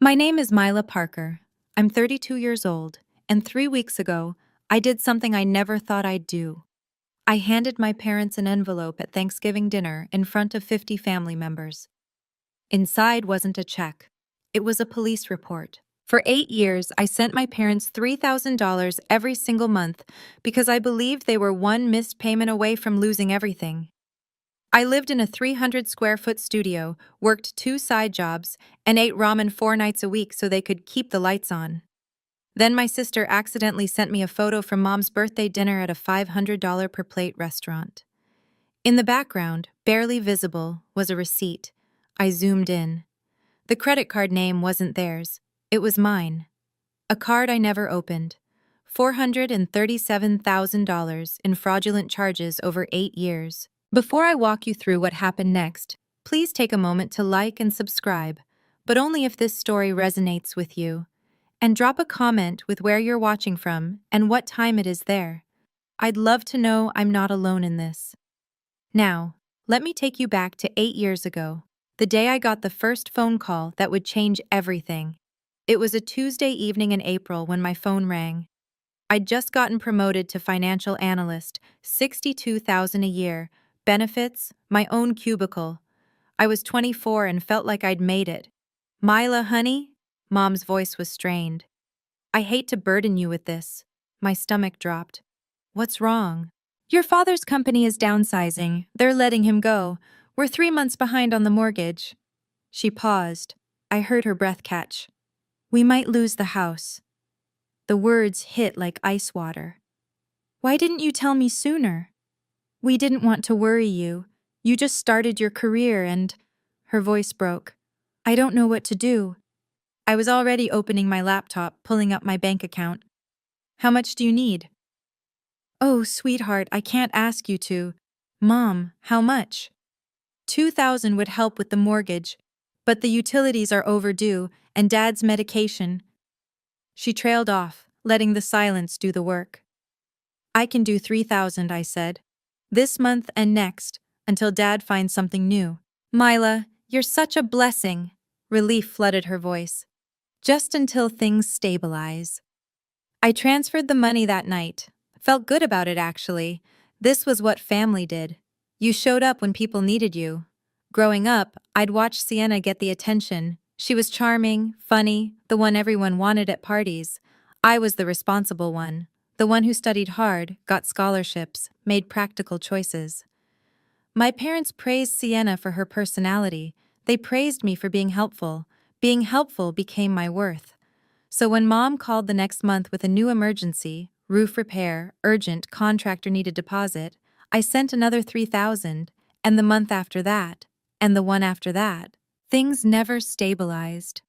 My name is Mila Parker. I'm 32 years old, and 3 weeks ago, I did something I never thought I'd do. I handed my parents an envelope at Thanksgiving dinner in front of 50 family members. Inside wasn't a check. It was a police report. For 8 years, I sent my parents $3,000 every single month because I believed they were one missed payment away from losing everything. I lived in a 300 square foot studio, worked 2 side jobs, and ate ramen 4 nights a week so they could keep the lights on. Then my sister accidentally sent me a photo from Mom's birthday dinner at a $500 per plate restaurant. In the background, barely visible, was a receipt. I zoomed in. The credit card name wasn't theirs. It was mine. A card I never opened. $437,000 in fraudulent charges over 8 years. Before I walk you through what happened next, please take a moment to like and subscribe, but only if this story resonates with you. And drop a comment with where you're watching from and what time it is there. I'd love to know I'm not alone in this. Now, let me take you back to 8 years ago, the day I got the first phone call that would change everything. It was a Tuesday evening in April when my phone rang. I'd just gotten promoted to financial analyst, $62,000 a year, benefits, my own cubicle. I was 24 and felt like I'd made it. Mila, honey? Mom's voice was strained. I hate to burden you with this. My stomach dropped. What's wrong? Your father's company is downsizing. They're letting him go. We're 3 months behind on the mortgage. She paused. I heard her breath catch. We might lose the house. The words hit like ice water. Why didn't you tell me sooner? We didn't want to worry you. You just started your career and… Her voice broke. I don't know what to do. I was already opening my laptop, pulling up my bank account. How much do you need? Oh, sweetheart, I can't ask you to. Mom, how much? 2,000 would help with the mortgage, but the utilities are overdue and Dad's medication. She trailed off, letting the silence do the work. I can do 3,000, I said. This month and next, until Dad finds something new. Mila, you're such a blessing. Relief flooded her voice. Just until things stabilize. I transferred the money that night. Felt good about it, actually. This was what family did. You showed up when people needed you. Growing up, I'd watch Sienna get the attention. She was charming, funny, the one everyone wanted at parties. I was the responsible one. The one who studied hard, got scholarships, made practical choices. My parents praised Sienna for her personality. They praised me for being helpful. Being helpful became my worth. So when Mom called the next month with a new emergency, roof repair, urgent, contractor needed deposit, I sent another 3,000, and the month after that, and the one after that. Things never stabilized.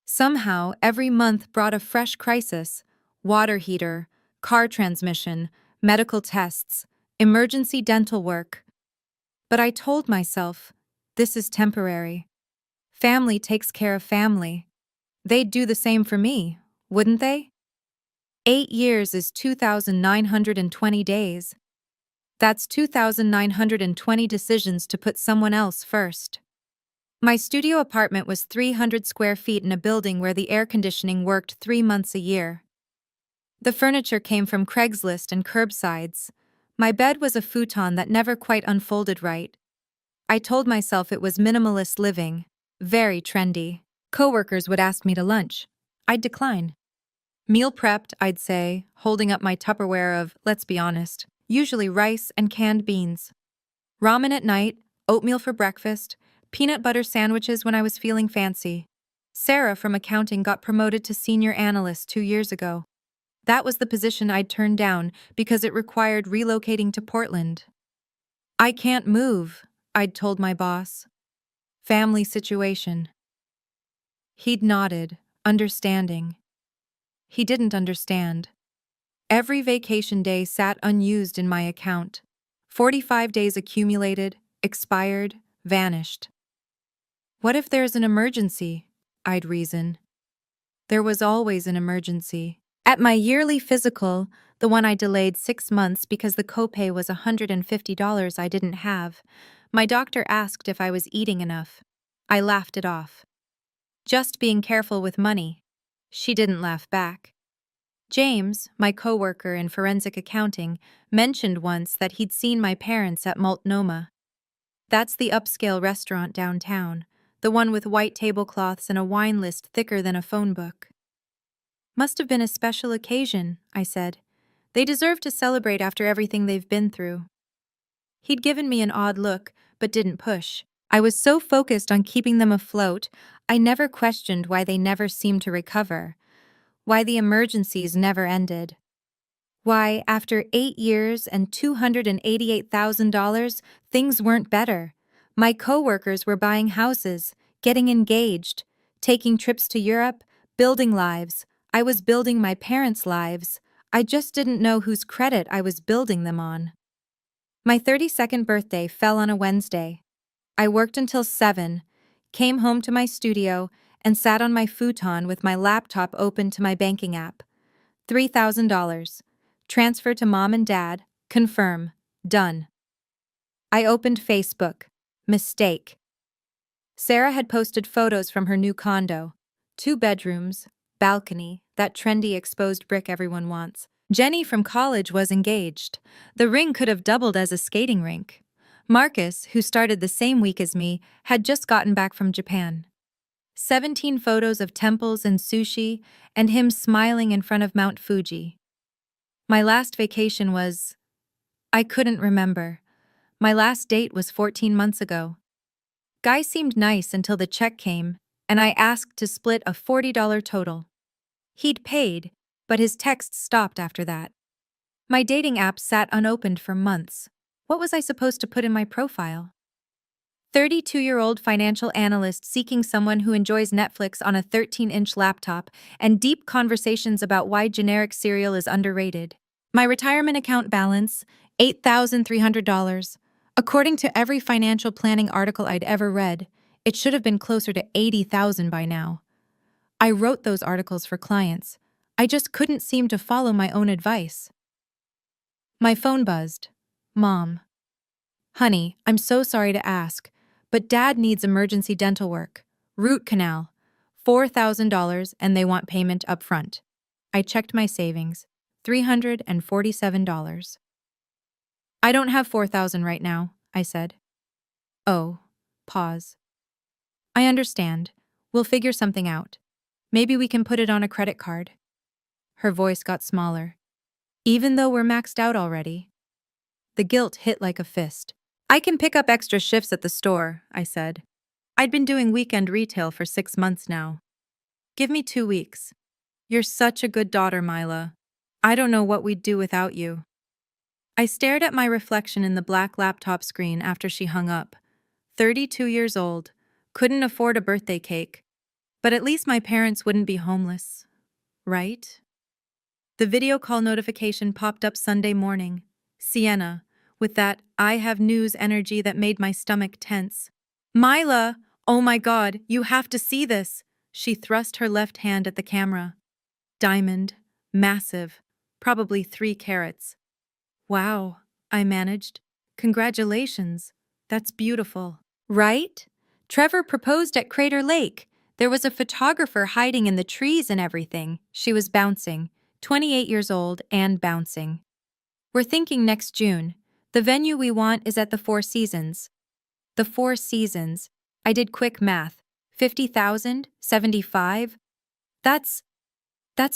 Somehow, every month brought a fresh crisis: water heater, car transmission, medical tests, emergency dental work. But I told myself, this is temporary. Family takes care of family. They'd do the same for me, wouldn't they? 8 years is 2,920 days. That's 2,920 decisions to put someone else first. My studio apartment was 300 square feet in a building where the air conditioning worked 3 months a year. The furniture came from Craigslist and curbsides. My bed was a futon that never quite unfolded right. I told myself it was minimalist living, very trendy. Coworkers would ask me to lunch. I'd decline. Meal prepped, I'd say, holding up my Tupperware of, let's be honest, usually rice and canned beans. Ramen at night, oatmeal for breakfast, peanut butter sandwiches when I was feeling fancy. Sarah from accounting got promoted to senior analyst 2 years ago. That was the position I'd turned down because it required relocating to Portland. I can't move, I'd told my boss. Family situation. He'd nodded, understanding. He didn't understand. Every vacation day sat unused in my account. 45 days accumulated, expired, vanished. What if there's an emergency? I'd reason. There was always an emergency. At my yearly physical, the one I delayed 6 months because the copay was $150 I didn't have, my doctor asked if I was eating enough. I laughed it off. Just being careful with money. She didn't laugh back. James, my coworker in forensic accounting, mentioned once that he'd seen my parents at Multnomah. That's the upscale restaurant downtown, the one with white tablecloths and a wine list thicker than a phone book. Must have been a special occasion, I said. They deserve to celebrate after everything they've been through. He'd given me an odd look, but didn't push. I was so focused on keeping them afloat, I never questioned why they never seemed to recover, why the emergencies never ended. Why, after 8 years and $288,000, things weren't better. My coworkers were buying houses, getting engaged, taking trips to Europe, building lives. I was building my parents' lives. I just didn't know whose credit I was building them on. My 32nd birthday fell on a Wednesday. I worked until 7, came home to my studio, and sat on my futon with my laptop open to my banking app. $3,000. Transfer to mom and dad. Confirm. Done. I opened Facebook. Mistake. Sarah had posted photos from her new condo. 2 bedrooms, balcony, that trendy exposed brick everyone wants. Jenny from college was engaged. The ring could have doubled as a skating rink. Marcus, who started the same week as me, had just gotten back from Japan. 17 photos of temples and sushi, and him smiling in front of Mount Fuji. My last vacation was... I couldn't remember. My last date was 14 months ago. Guy seemed nice until the check came, and I asked to split a $40 total. He'd paid, but his texts stopped after that. My dating app sat unopened for months. What was I supposed to put in my profile? 32-year-old financial analyst seeking someone who enjoys Netflix on a 13-inch laptop and deep conversations about why generic cereal is underrated. My retirement account balance, $8,300. According to every financial planning article I'd ever read, it should have been closer to $80,000 by now. I wrote those articles for clients. I just couldn't seem to follow my own advice. My phone buzzed. Mom. Honey, I'm so sorry to ask, but Dad needs emergency dental work. Root canal. $4,000 and they want payment up front. I checked my savings. $347. I don't have $4,000 right now, I said. Oh. Pause. I understand. We'll figure something out. Maybe we can put it on a credit card. Her voice got smaller. Even though we're maxed out already. The guilt hit like a fist. I can pick up extra shifts at the store, I said. I'd been doing weekend retail for 6 months now. Give me 2 weeks. You're such a good daughter, Mila. I don't know what we'd do without you. I stared at my reflection in the black laptop screen after she hung up. 32 years old, couldn't afford a birthday cake, but at least my parents wouldn't be homeless, right? The video call notification popped up Sunday morning. Sienna, with that I have news energy that made my stomach tense. Mila, oh my God, you have to see this. She thrust her left hand at the camera. Diamond, massive, probably 3 carats. Wow, I managed. Congratulations. That's beautiful. Right? Trevor proposed at Crater Lake. There was a photographer hiding in the trees and everything. She was bouncing, 28 years old and bouncing. We're thinking next June. The venue we want is at the Four Seasons. The Four Seasons. I did quick math. 50,000? 75? That's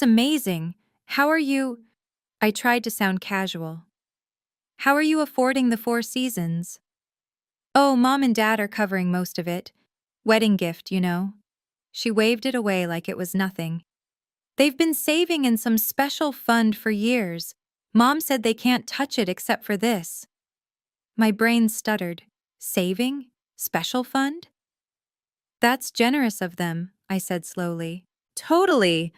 amazing. How are you? I tried to sound casual. How are you affording the Four Seasons? Oh, Mom and Dad are covering most of it. Wedding gift, you know. She waved it away like it was nothing. They've been saving in some special fund for years. Mom said they can't touch it except for this. My brain stuttered. Saving? Special fund? That's generous of them, I said slowly. Totally.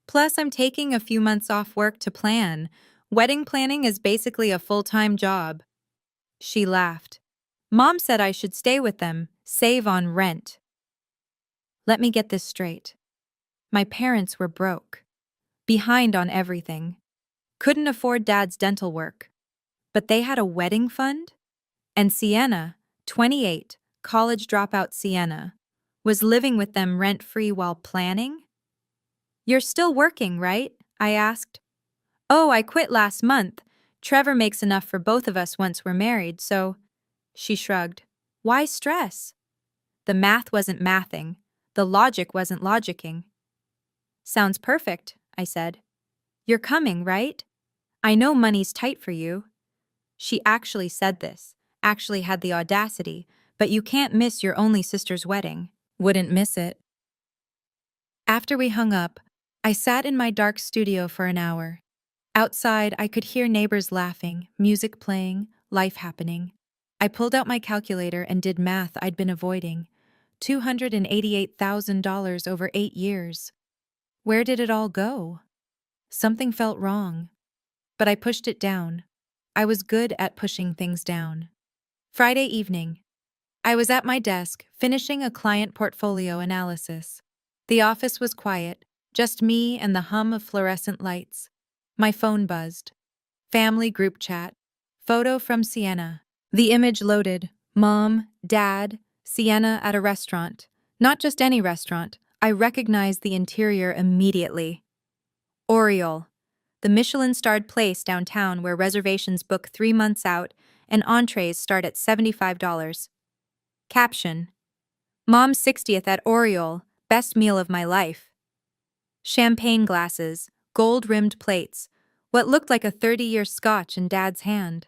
Plus, I'm taking a few months off work to plan. Wedding planning is basically a full-time job. She laughed. Mom said I should stay with them, save on rent. Let me get this straight. My parents were broke. Behind on everything. Couldn't afford Dad's dental work. But they had a wedding fund? And Sienna, 28, college dropout Sienna, Was living with them rent-free while planning? You're still working, right? I asked. Oh, I quit last month. Trevor makes enough for both of us once we're married, so… She shrugged. Why stress? The math wasn't mathing. The logic wasn't logicking. Sounds perfect, I said. You're coming, right? I know money's tight for you. She actually said this, actually had the audacity, but you can't miss your only sister's wedding. Wouldn't miss it. After we hung up, I sat in my dark studio for an hour. Outside, I could hear neighbors laughing, music playing, life happening. I pulled out my calculator and did math I'd been avoiding. $288,000 over 8 years. Where did it all go? Something felt wrong. But I pushed it down. I was good at pushing things down. Friday evening. I was at my desk, finishing a client portfolio analysis. The office was quiet, just me and the hum of fluorescent lights. My phone buzzed. Family group chat. Photo from Sienna. The image loaded. Mom, Dad, Sienna at a restaurant. Not just any restaurant. I recognized the interior immediately. Oriole, the Michelin-starred place downtown where reservations book 3 months out and entrees start at $75. Caption: Mom's 60th at Oriole, best meal of my life. Champagne glasses, gold-rimmed plates, what looked like a 30-year scotch in Dad's hand.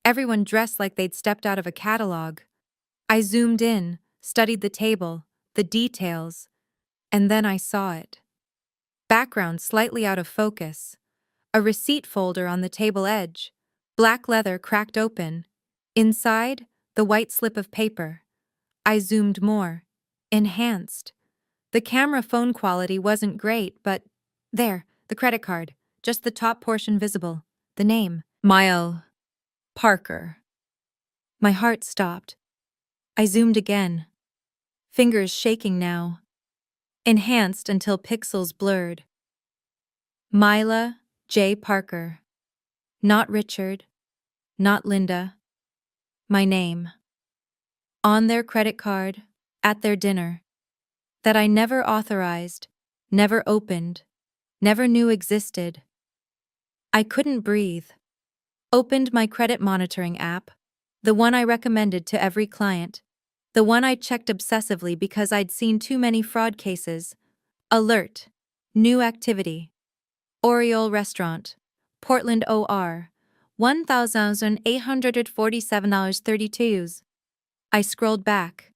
Everyone dressed like they'd stepped out of a catalog. I zoomed in, studied the table, the details, and then I saw it. Background slightly out of focus. A receipt folder on the table edge. Black leather cracked open. Inside, the white slip of paper. I zoomed more. Enhanced. The camera phone quality wasn't great, but… There, the credit card. Just the top portion visible. The name. Mile Parker. My heart stopped. I zoomed again. Fingers shaking now. Enhanced until pixels blurred. Mila J. Parker. Not Richard. Not Linda. My name. On their credit card, at their dinner. That I never authorized, never opened, never knew existed. I couldn't breathe. Opened my credit monitoring app, the one I recommended to every client, the one I checked obsessively because I'd seen too many fraud cases. Alert. New activity. Oriole Restaurant. Portland OR. $1,847.32. I scrolled back.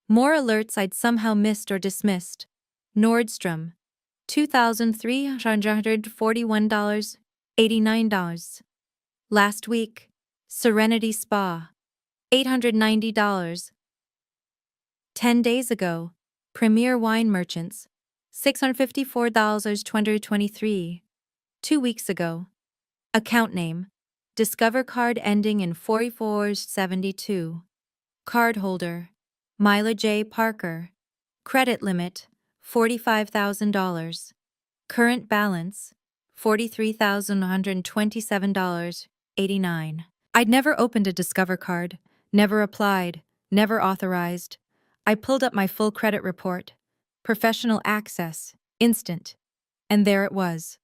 More alerts I'd somehow missed or dismissed. Nordstrom. $2,341.89. Last week. Serenity Spa. $890. 10 days ago. Premier Wine Merchants. $654 2023. 2 weeks ago. Account name. Discover card ending in 4472. Cardholder. Mila J. Parker. Credit limit. $45,000. Current balance. $43,127.89. I'd never opened a Discover card, never applied, never authorized. I pulled up my full credit report. Professional access. Instant. And there it was.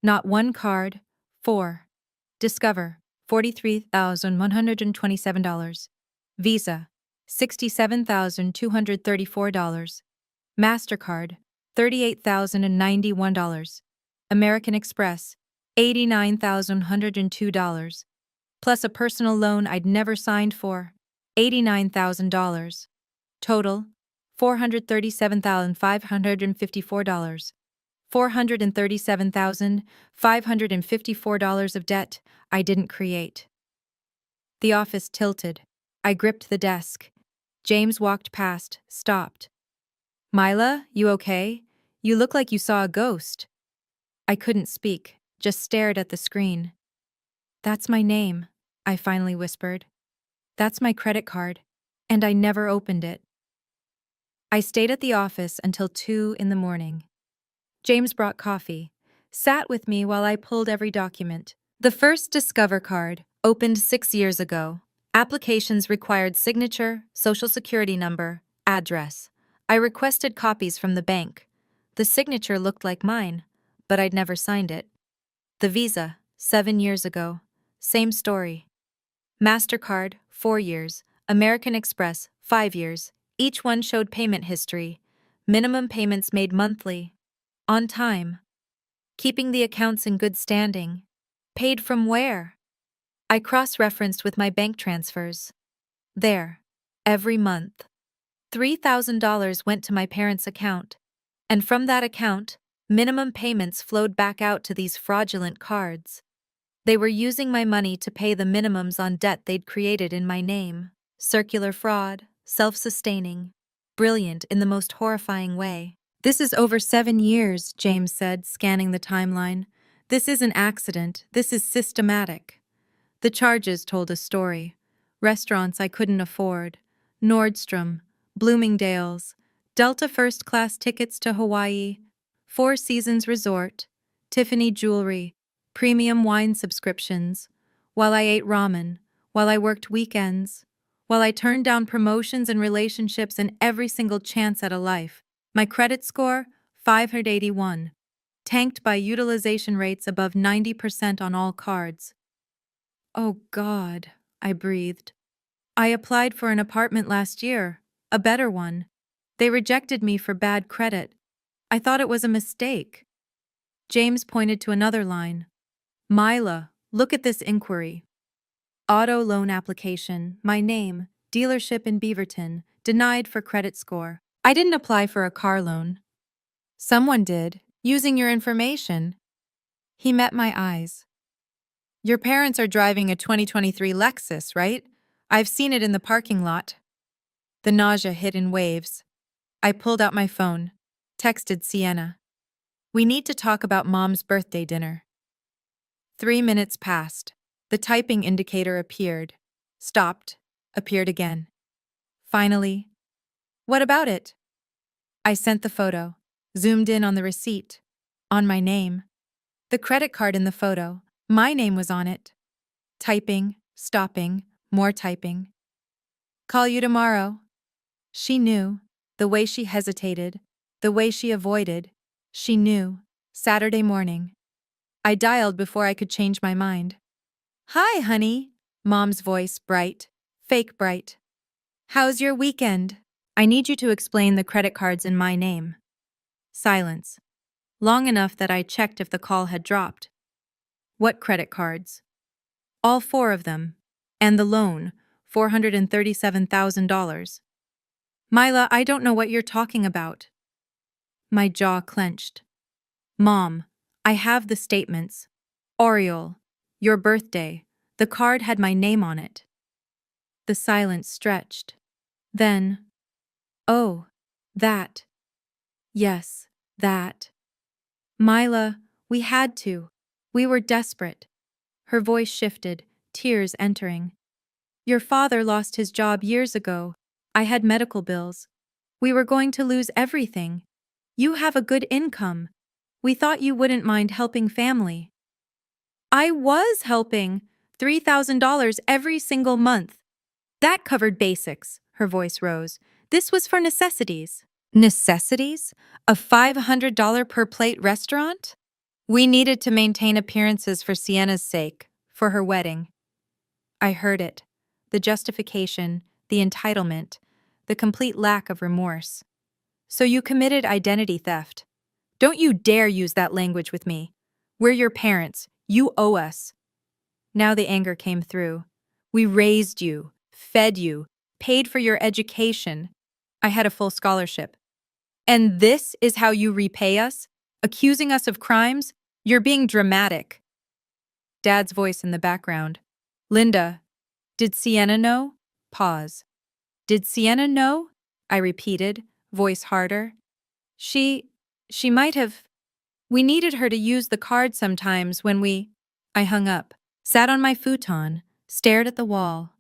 Not one card. 4. Discover. $43,127. Visa. $67,234. MasterCard. $38,091. American Express. $89,102. Plus a personal loan I'd never signed for. $89,000. Total. $437,554. $437,554 of debt I didn't create. The office tilted. I gripped the desk. James walked past, stopped. Mila, you okay? You look like you saw a ghost. I couldn't speak, just stared at the screen. That's my name, I finally whispered. That's my credit card, and I never opened it. I stayed at the office until 2 in the morning. James brought coffee, sat with me while I pulled every document. The first Discover card, opened 6 years ago. Applications required signature, social security number, address. I requested copies from the bank. The signature looked like mine, but I'd never signed it. The Visa, 7 years ago. Same story. MasterCard, 4 years. American Express, 5 years. Each one showed payment history. Minimum payments made monthly. On time. Keeping the accounts in good standing. Paid from where? I cross-referenced with my bank transfers. There. Every month. $3,000 went to my parents' account. And from that account, minimum payments flowed back out to these fraudulent cards. They were using my money to pay the minimums on debt they'd created in my name. Circular fraud, self-sustaining, brilliant in the most horrifying way. This is over 7 years, James said, scanning the timeline. This isn't accident, this is systematic. The charges told a story. Restaurants I couldn't afford, Nordstrom, Bloomingdale's, Delta first-class tickets to Hawaii, Four Seasons Resort, Tiffany jewelry, premium wine subscriptions, while I ate ramen, while I worked weekends, while I turned down promotions and relationships and every single chance at a life. My credit score, 581, tanked by utilization rates above 90% on all cards. Oh God, I breathed. I applied for an apartment last year, a better one. They rejected me for bad credit. I thought it was a mistake. James pointed to another line. Myla, look at this inquiry. Auto loan application, my name, dealership in Beaverton, denied for credit score. I didn't apply for a car loan. Someone did, using your information. He met my eyes. Your parents are driving a 2023 Lexus, right? I've seen it in the parking lot. The nausea hit in waves. I pulled out my phone, texted Sienna. We need to talk about Mom's birthday dinner. 3 minutes passed. The typing indicator appeared, stopped, appeared again. Finally, what about it? I sent the photo, zoomed in on the receipt, on my name. The credit card in the photo, my name was on it. Typing, stopping, more typing. Call you tomorrow. She knew, the way she hesitated, the way she avoided. She knew. Saturday morning. I dialed before I could change my mind. Hi, honey. Mom's voice, bright, fake bright. How's your weekend? I need you to explain the credit cards in my name. Silence. Long enough that I checked if the call had dropped. What credit cards? All 4 of them. And the loan, $437,000. Myla, I don't know what you're talking about. My jaw clenched. Mom, I have the statements. Oriole, your birthday. The card had my name on it. The silence stretched. Then, oh, that. Yes, that. Myla, we had to. We were desperate. Her voice shifted, tears entering. Your father lost his job years ago. I had medical bills. We were going to lose everything. You have a good income. We thought you wouldn't mind helping family. I was helping. $3,000 every single month. That covered basics, her voice rose. This was for necessities. Necessities? A $500 per plate restaurant? We needed to maintain appearances for Sienna's sake, for her wedding. I heard it. The justification, the entitlement, the complete lack of remorse. So you committed identity theft. Don't you dare use that language with me. We're your parents. You owe us. Now the anger came through. We raised you, fed you, paid for your education. I had a full scholarship. And this is how you repay us? Accusing us of crimes? You're being dramatic. Dad's voice in the background. Linda, did Sienna know? Pause. Did Sienna know? I repeated, voice harder. She might have. We needed her to use the card sometimes when we. I hung up, sat on my futon, stared at the wall.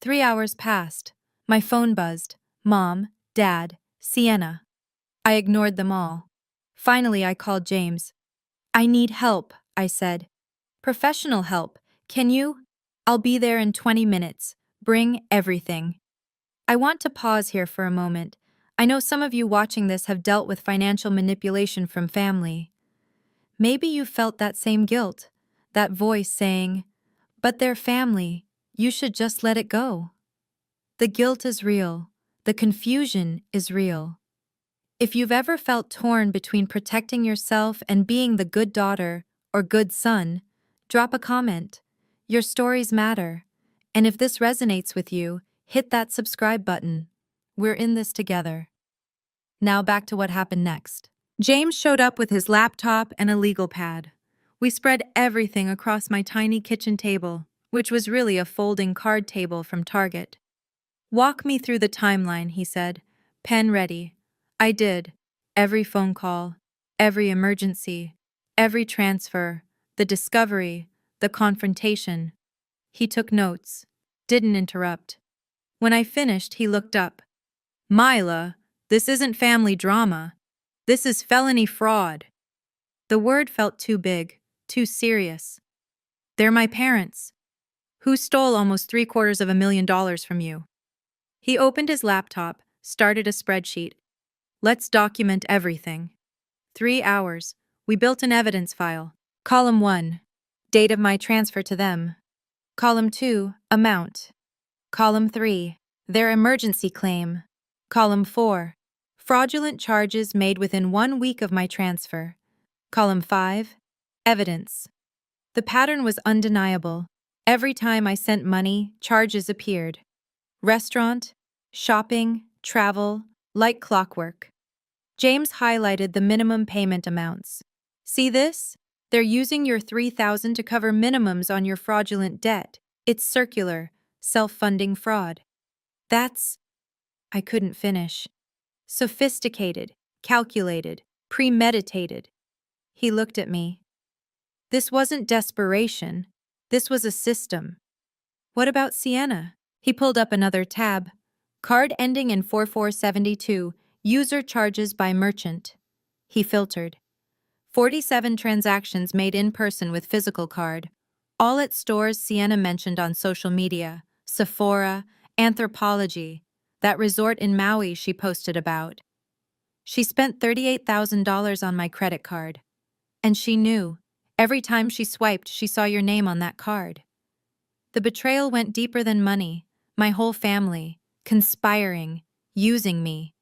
3 hours passed. My phone buzzed. Mom, Dad, Sienna. I ignored them all. Finally, I called James. I need help, I said. Professional help. Can you? I'll be there in 20 minutes. Bring everything. I want to pause here for a moment. I know some of you watching this have dealt with financial manipulation from family. Maybe you felt that same guilt, that voice saying, "But they're family, you should just let it go." The guilt is real. The confusion is real. If you've ever felt torn between protecting yourself and being the good daughter or good son, drop a comment. Your stories matter. And if this resonates with you, hit that subscribe button. We're in this together. Now back to what happened next. James showed up with his laptop and a legal pad. We spread everything across my tiny kitchen table, which was really a folding card table from Target. "Walk me through the timeline," he said. "Pen ready." I did. Every phone call, every emergency, every transfer, the discovery, the confrontation. He took notes, didn't interrupt. When I finished, he looked up. "Myla, this isn't family drama. This is felony fraud." The word felt too big, too serious. "They're my parents. Who stole almost $750,000 from you?" He opened his laptop, started a spreadsheet. "Let's document everything." 3 hours. We built an evidence file. Column 1, date of my transfer to them. Column 2, amount. Column 3, their emergency claim. Column 4, fraudulent charges made within 1 week of my transfer. Column 5, evidence. The pattern was undeniable. Every time I sent money, charges appeared. Restaurant, shopping, travel, like clockwork. James highlighted the minimum payment amounts. "See this? They're using your $3,000 to cover minimums on your fraudulent debt. It's circular, self-funding fraud." That's... I couldn't finish. Sophisticated, calculated, premeditated. He looked at me. This wasn't desperation. This was a system. "What about Sienna?" He pulled up another tab. "Card ending in 4472, user charges by merchant." He filtered. 47 transactions made in person with physical card. All at stores Sienna mentioned on social media. Sephora, Anthropology, that resort in Maui she posted about. She spent $38,000 on my credit card. And she knew. Every time she swiped, she saw your name on that card. The betrayal went deeper than money. My whole family, conspiring, using me.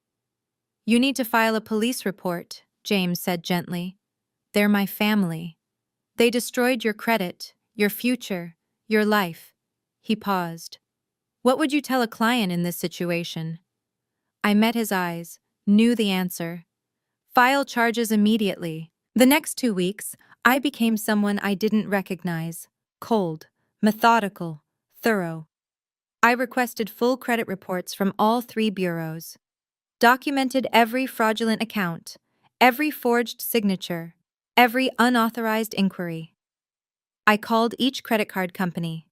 "You need to file a police report," James said gently. "They're my family. They destroyed your credit, your future, your life." He paused. "What would you tell a client in this situation?" I met his eyes, knew the answer. "File charges immediately." The next 2 weeks, I became someone I didn't recognize. Cold, methodical, thorough. I requested full credit reports from all 3 bureaus. Documented every fraudulent account, every forged signature, every unauthorized inquiry. I called each credit card company.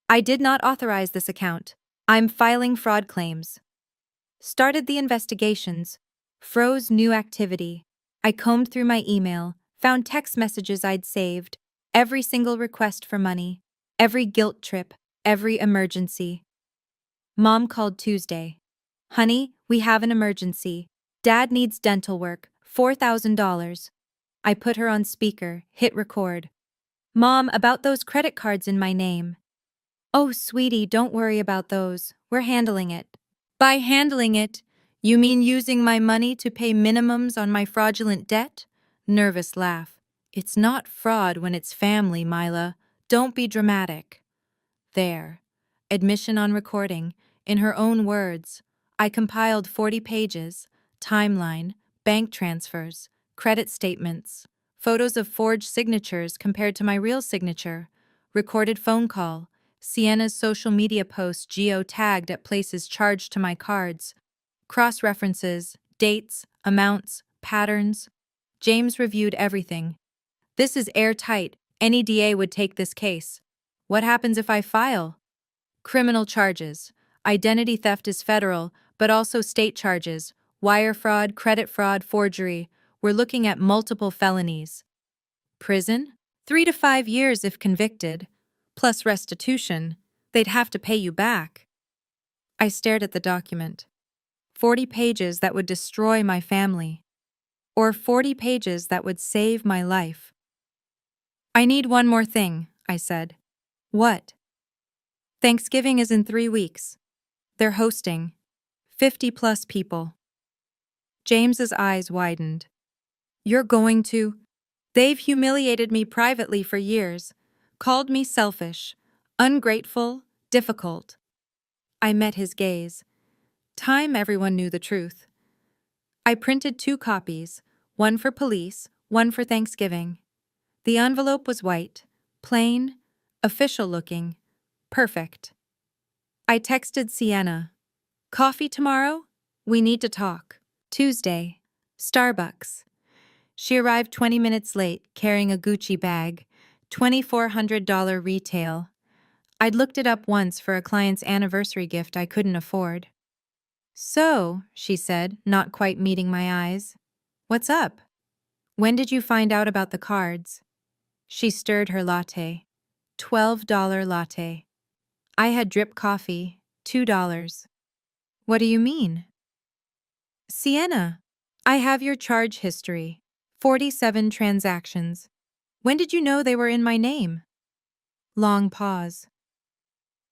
"I did not authorize this account. I'm filing fraud claims." Started the investigations. Froze new activity. I combed through my email, found text messages I'd saved, every single request for money, every guilt trip, every emergency. Mom called Tuesday. "Honey, we have an emergency. Dad needs dental work, $4,000. I put her on speaker, hit record. "Mom, about those credit cards in my name." "Oh, sweetie, don't worry about those. We're handling it." "By handling it, you mean using my money to pay minimums on my fraudulent debt?" Nervous laugh. "It's not fraud when it's family, Myla. Don't be dramatic." There. Admission on recording. In her own words, I compiled 40 pages, timeline, bank transfers, credit statements, photos of forged signatures compared to my real signature, recorded phone call, Sienna's social media posts geo-tagged at places charged to my cards, cross-references, dates, amounts, patterns. James reviewed everything. "This is airtight. Any DA would take this case." "What happens if I file?" "Criminal charges. Identity theft is federal, but also state charges. Wire fraud, credit fraud, forgery. We're looking at multiple felonies." "Prison?" 3 to 5 years if convicted. Plus restitution. They'd have to pay you back. I stared at the document. 40 pages that would destroy my family, or 40 pages that would save my life. I need one more thing, I said. What? Thanksgiving is in 3 weeks. They're hosting 50 plus people. James's eyes widened. You're going to? They've humiliated me privately for years, called me selfish, ungrateful, difficult. I met his gaze. Time everyone knew the truth. I printed 2 copies, one for police, one for Thanksgiving. The envelope was white, plain, official-looking, perfect. I texted Sienna. Coffee tomorrow? We need to talk. Tuesday. Starbucks. She arrived 20 minutes late, carrying a Gucci bag, $2,400 retail. I'd looked it up once for a client's anniversary gift I couldn't afford. So, she said, not quite meeting my eyes. What's up? When did you find out about the cards? She stirred her latte. $12 latte. I had drip coffee, $2. What do you mean? Sienna, I have your charge history. 47 transactions. When did you know they were in my name? Long pause.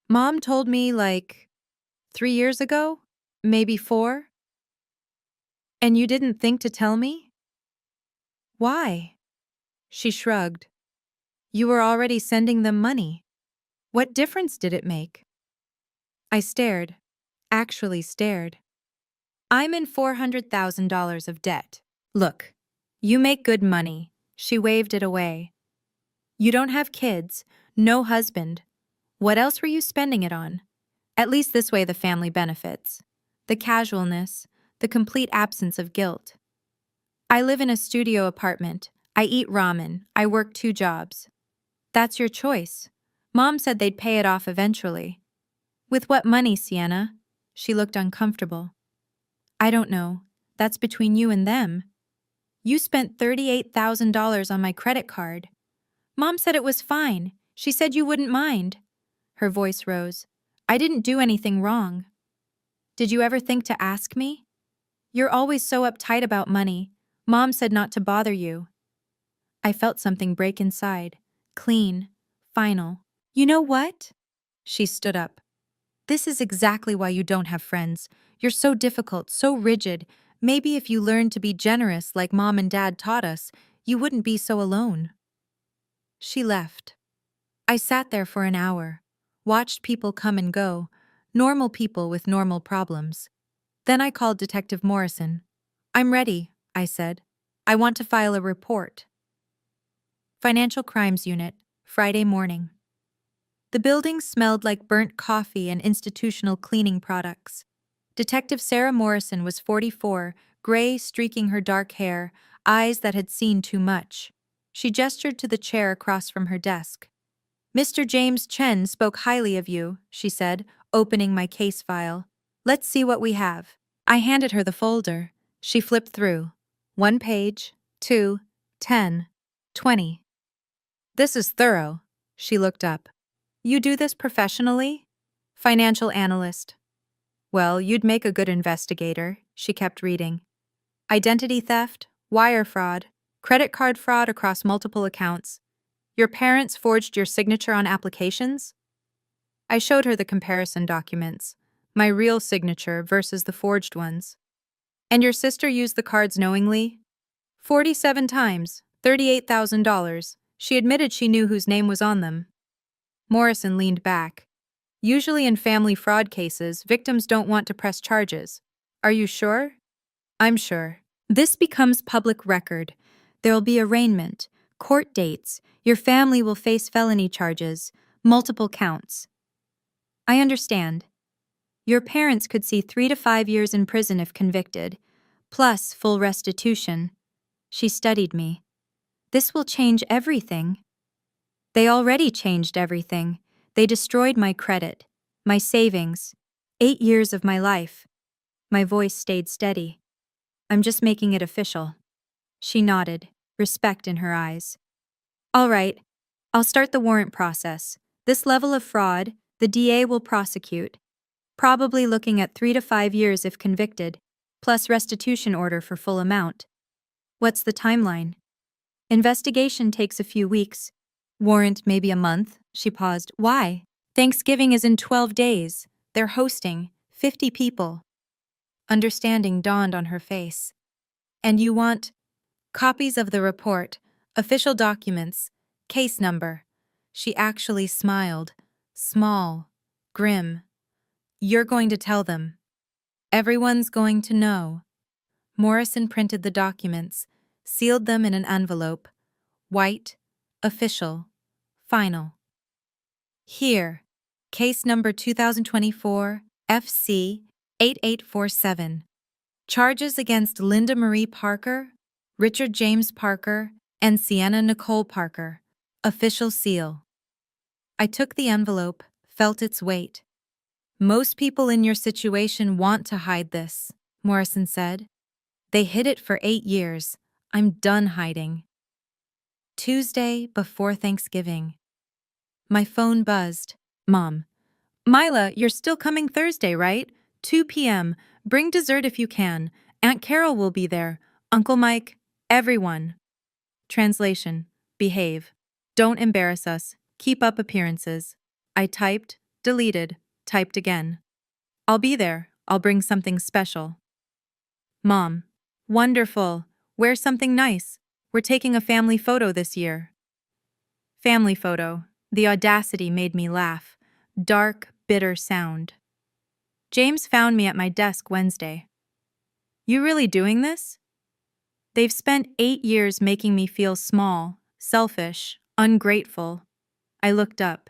Mom told me 3 years ago? Maybe 4? And you didn't think to tell me? Why? She shrugged. You were already sending them money. What difference did it make? I stared. Actually stared. I'm in $400,000 of debt. Look, you make good money. She waved it away. You don't have kids, no husband. What else were you spending it on? At least this way the family benefits. The casualness, the complete absence of guilt. I live in a studio apartment. I eat ramen. I work 2 jobs. That's your choice. Mom said they'd pay it off eventually. With what money, Sienna? She looked uncomfortable. I don't know. That's between you and them. You spent $38,000 on my credit card. Mom said it was fine. She said you wouldn't mind. Her voice rose. I didn't do anything wrong. Did you ever think to ask me? You're always so uptight about money. Mom said not to bother you. I felt something break inside. Clean. Final. You know what? She stood up. This is exactly why you don't have friends. You're so difficult, so rigid. Maybe if you learned to be generous like Mom and Dad taught us, you wouldn't be so alone. She left. I sat there for an hour, watched people come and go, normal people with normal problems. Then I called Detective Morrison. I'm ready, I said. I want to file a report. Financial Crimes Unit, Friday morning. The building smelled like burnt coffee and institutional cleaning products. Detective Sarah Morrison was 44, gray streaking her dark hair, eyes that had seen too much. She gestured to the chair across from her desk. Mr. James Chen spoke highly of you, she said, opening my case file. Let's see what we have. I handed her the folder. She flipped through. 1 page, 2, 10, 20. This is thorough. She looked up. You do this professionally? Financial analyst. Well, you'd make a good investigator, she kept reading. Identity theft, wire fraud, credit card fraud across multiple accounts. Your parents forged your signature on applications? I showed her the comparison documents, my real signature versus the forged ones. And your sister used the cards knowingly? 47 times, $38,000. She admitted she knew whose name was on them. Morrison leaned back. Usually in family fraud cases, victims don't want to press charges. Are you sure? I'm sure. This becomes public record. There'll be arraignment, court dates, your family will face felony charges, multiple counts. I understand. Your parents could see 3 to 5 years in prison if convicted, plus full restitution. She studied me. This will change everything. They already changed everything. They destroyed my credit, my savings, 8 years of my life. My voice stayed steady. I'm just making it official. She nodded, respect in her eyes. All right, I'll start the warrant process. This level of fraud, the DA will prosecute. probably looking at 3 to 5 years if convicted, plus restitution order for full amount. What's the timeline? Investigation takes a few weeks. Warrant maybe a month. She paused. Why? Thanksgiving is in 12 days. They're hosting 50 people. Understanding dawned on her face. And you want copies of the report, official documents, case number. She actually smiled. Small, grim. You're going to tell them. Everyone's going to know. Morrison printed the documents, sealed them in an envelope. White, official, final. Here, case number 2024 FC 8847. Charges against Linda Marie Parker, Richard James Parker, and Sienna Nicole Parker. Official seal. I took the envelope, felt its weight. Most people in your situation want to hide this, Morrison said. They hid it for 8 years. I'm done hiding. Tuesday before Thanksgiving. My phone buzzed. Mom. Mila, you're still coming Thursday, right? 2 p.m. Bring dessert if you can. Aunt Carol will be there. Uncle Mike. Everyone. Translation. Behave. Don't embarrass us. Keep up appearances. I typed, deleted, typed again. I'll be there. I'll bring something special. Mom. Wonderful. Wear something nice. We're taking a family photo this year. Family photo. The audacity made me laugh. Dark, bitter sound. James found me at my desk Wednesday. You really doing this? They've spent 8 years making me feel small, selfish, ungrateful. I looked up.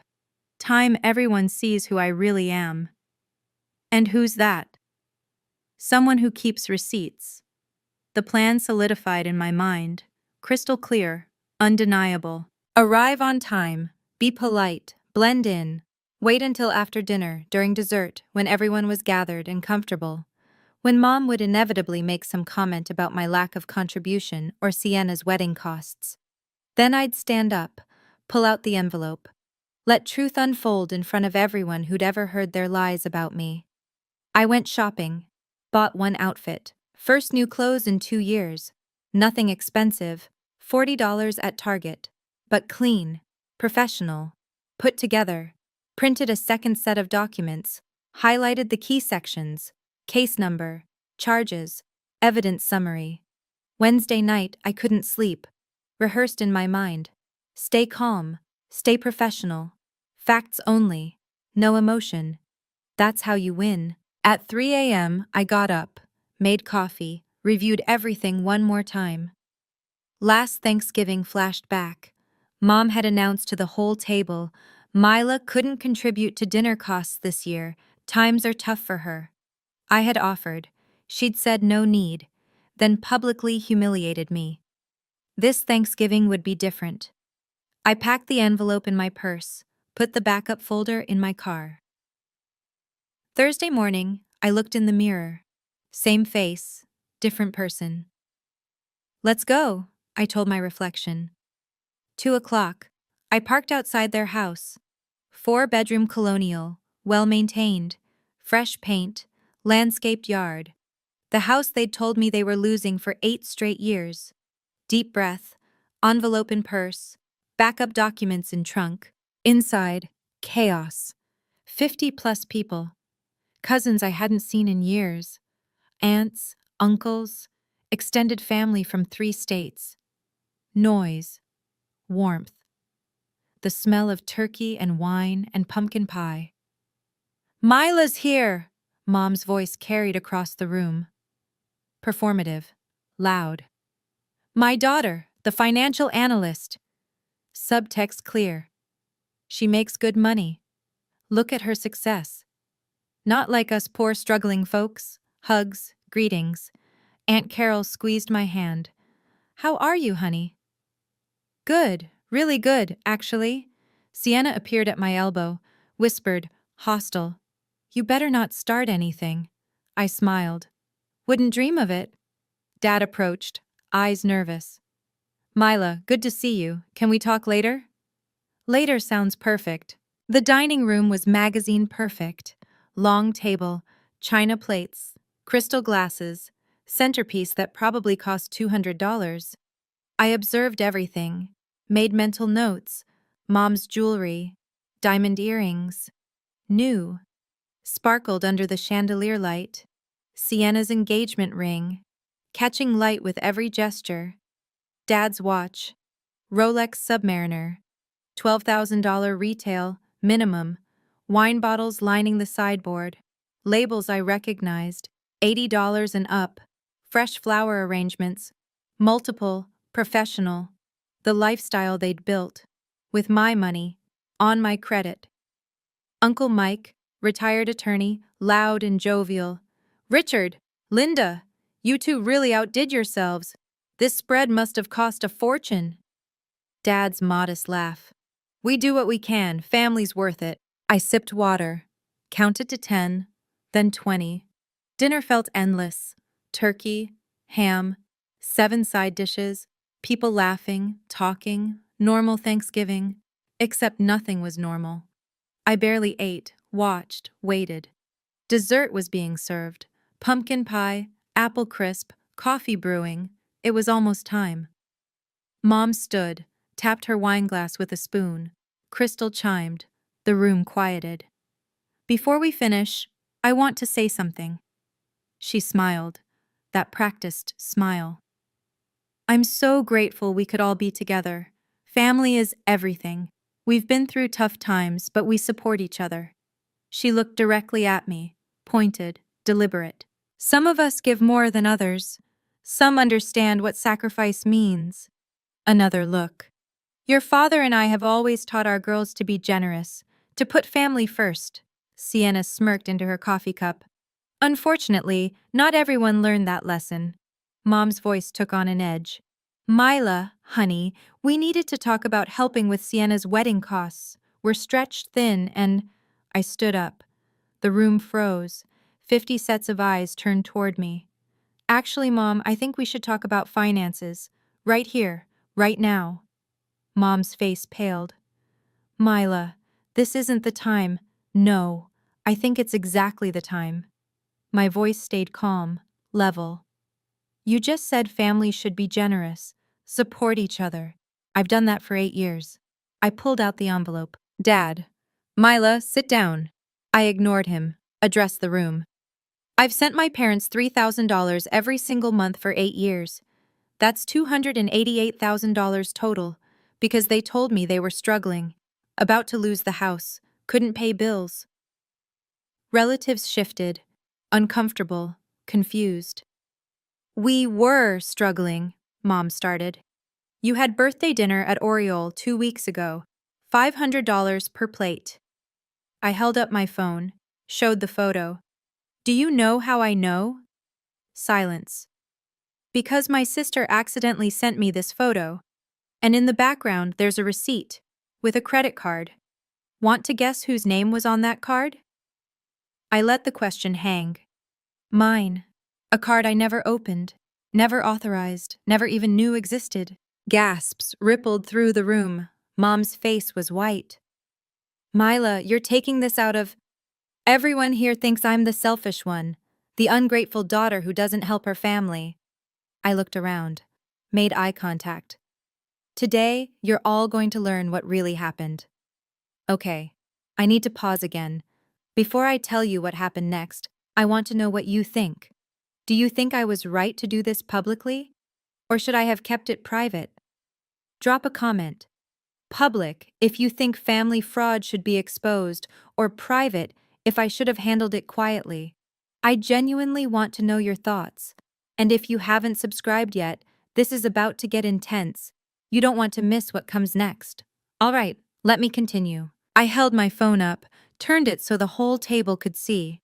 Time everyone sees who I really am. And who's that? Someone who keeps receipts. The plan solidified in my mind. Crystal clear, undeniable. Arrive on time. Be polite. Blend in. Wait until after dinner, during dessert, when everyone was gathered and comfortable. When Mom would inevitably make some comment about my lack of contribution or Sienna's wedding costs. Then I'd stand up, pull out the envelope, let truth unfold in front of everyone who'd ever heard their lies about me. I went shopping, bought one outfit, first new clothes in 2 years, nothing expensive, $40 at Target, but clean, professional, put together, printed a second set of documents, highlighted the key sections, case number, charges, evidence summary. Wednesday night, I couldn't sleep, rehearsed in my mind. Stay calm, stay professional, facts only, no emotion. That's how you win. At 3 a.m., I got up, made coffee, reviewed everything one more time. Last Thanksgiving flashed back. Mom had announced to the whole table, Mila couldn't contribute to dinner costs this year. Times are tough for her. I had offered. She'd said no need, then publicly humiliated me. This Thanksgiving would be different. I packed the envelope in my purse, put the backup folder in my car. Thursday morning, I looked in the mirror. Same face, different person. Let's go, I told my reflection. 2 o'clock. I parked outside their house. 4-bedroom colonial, well-maintained, fresh paint, landscaped yard. The house they'd told me they were losing for 8 straight years. Deep breath, envelope in purse, backup documents in trunk. Inside, chaos. 50-plus people. Cousins I hadn't seen in years. Aunts, uncles, extended family from 3 states. Noise. Warmth. The smell of turkey and wine and pumpkin pie. Mila's here, Mom's voice carried across the room. Performative. Loud. My daughter, the financial analyst. Subtext clear. She makes good money. Look at her success. Not like us poor struggling folks. Hugs, greetings. Aunt Carol squeezed my hand. How are you, honey? Good, really good, actually. Sienna appeared at my elbow, whispered, hostile. You better not start anything. I smiled. Wouldn't dream of it. Dad approached, eyes nervous. Mila, good to see you. Can we talk later? Later sounds perfect. The dining room was magazine perfect. long table, china plates, crystal glasses, centerpiece that probably cost $200. I observed everything, made mental notes, mom's jewelry, diamond earrings, new, sparkled under the chandelier light, Sienna's engagement ring, catching light with every gesture, dad's watch, Rolex Submariner, $12,000 retail, minimum, wine bottles lining the sideboard, labels I recognized, $80 and up, fresh flower arrangements, multiple, professional, the lifestyle they'd built, with my money, on my credit. Uncle Mike, retired attorney, loud and jovial. Richard, Linda, you two really outdid yourselves. This spread must have cost a fortune. Dad's modest laugh. We do what we can, family's worth it. I sipped water, counted to 10, then 20. Dinner felt endless. Turkey, ham, 7 side dishes, people laughing, talking, normal Thanksgiving. Except nothing was normal. I barely ate, watched, waited. Dessert was being served. Pumpkin pie, apple crisp, coffee brewing. It was almost time. Mom stood, tapped her wineglass with a spoon. Crystal chimed. The room quieted. Before we finish, I want to say something. She smiled, that practiced smile. I'm so grateful we could all be together. Family is everything. We've been through tough times, but we support each other. She looked directly at me, pointed, deliberate. Some of us give more than others. Some understand what sacrifice means. Another look. Your father and I have always taught our girls to be generous, to put family first. Sienna smirked into her coffee cup. Unfortunately, not everyone learned that lesson. Mom's voice took on an edge. Mila, honey, we needed to talk about helping with Sienna's wedding costs. We're stretched thin and… I stood up. The room froze. 50 sets of eyes turned toward me. Actually, Mom, I think we should talk about finances. Right here, right now. Mom's face paled. Mila, this isn't the time. No, I think it's exactly the time. My voice stayed calm, level. You just said families should be generous, support each other. I've done that for 8 years. I pulled out the envelope. Dad. Mila, sit down. I ignored him, addressed the room. I've sent my parents $3,000 every single month for 8 years. That's $288,000 total, because they told me they were struggling, about to lose the house, couldn't pay bills. Relatives shifted, uncomfortable, confused. We were struggling, Mom started. You had birthday dinner at Oriole 2 weeks ago, $500 per plate. I held up my phone, showed the photo. Do you know how I know? Silence. Because my sister accidentally sent me this photo, and in the background there's a receipt, with a credit card. Want to guess whose name was on that card? I let the question hang. Mine. A card I never opened, never authorized, never even knew existed. Gasps rippled through the room. Mom's face was white. Mila, you're taking this out of… Everyone here thinks I'm the selfish one, the ungrateful daughter who doesn't help her family. I looked around, made eye contact. Today, you're all going to learn what really happened. Okay, I need to pause again. Before I tell you what happened next, I want to know what you think. Do you think I was right to do this publicly? Or should I have kept it private? Drop a comment. Public, if you think family fraud should be exposed, or private, if I should have handled it quietly. I genuinely want to know your thoughts. And if you haven't subscribed yet, this is about to get intense. You don't want to miss what comes next. All right, let me continue. I held my phone up, turned it so the whole table could see.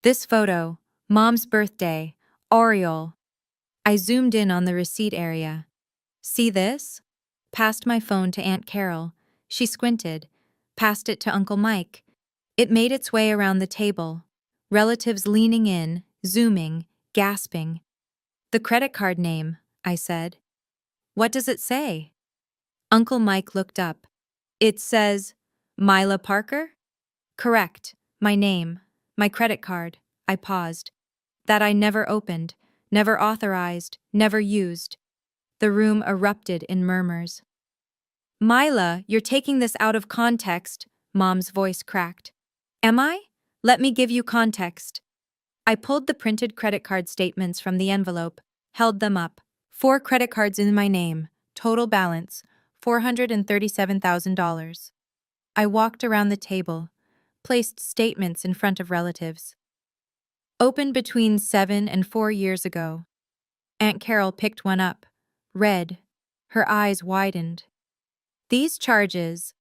This photo, Mom's birthday, Oriole. I zoomed in on the receipt area. See this? Passed my phone to Aunt Carol. She squinted. Passed it to Uncle Mike. It made its way around the table. Relatives leaning in, zooming, gasping. The credit card name, I said. What does it say? Uncle Mike looked up. It says, Mila Parker? Correct, my name. My credit card. I paused. That I never opened, never authorized, never used. The room erupted in murmurs. Mila, you're taking this out of context, Mom's voice cracked. Am I? Let me give you context. I pulled the printed credit card statements from the envelope, held them up. 4 credit cards in my name, total balance, $437,000. I walked around the table, placed statements in front of relatives. Opened between 7 and 4 years ago. Aunt Carol picked one up, read. Her eyes widened. These charges.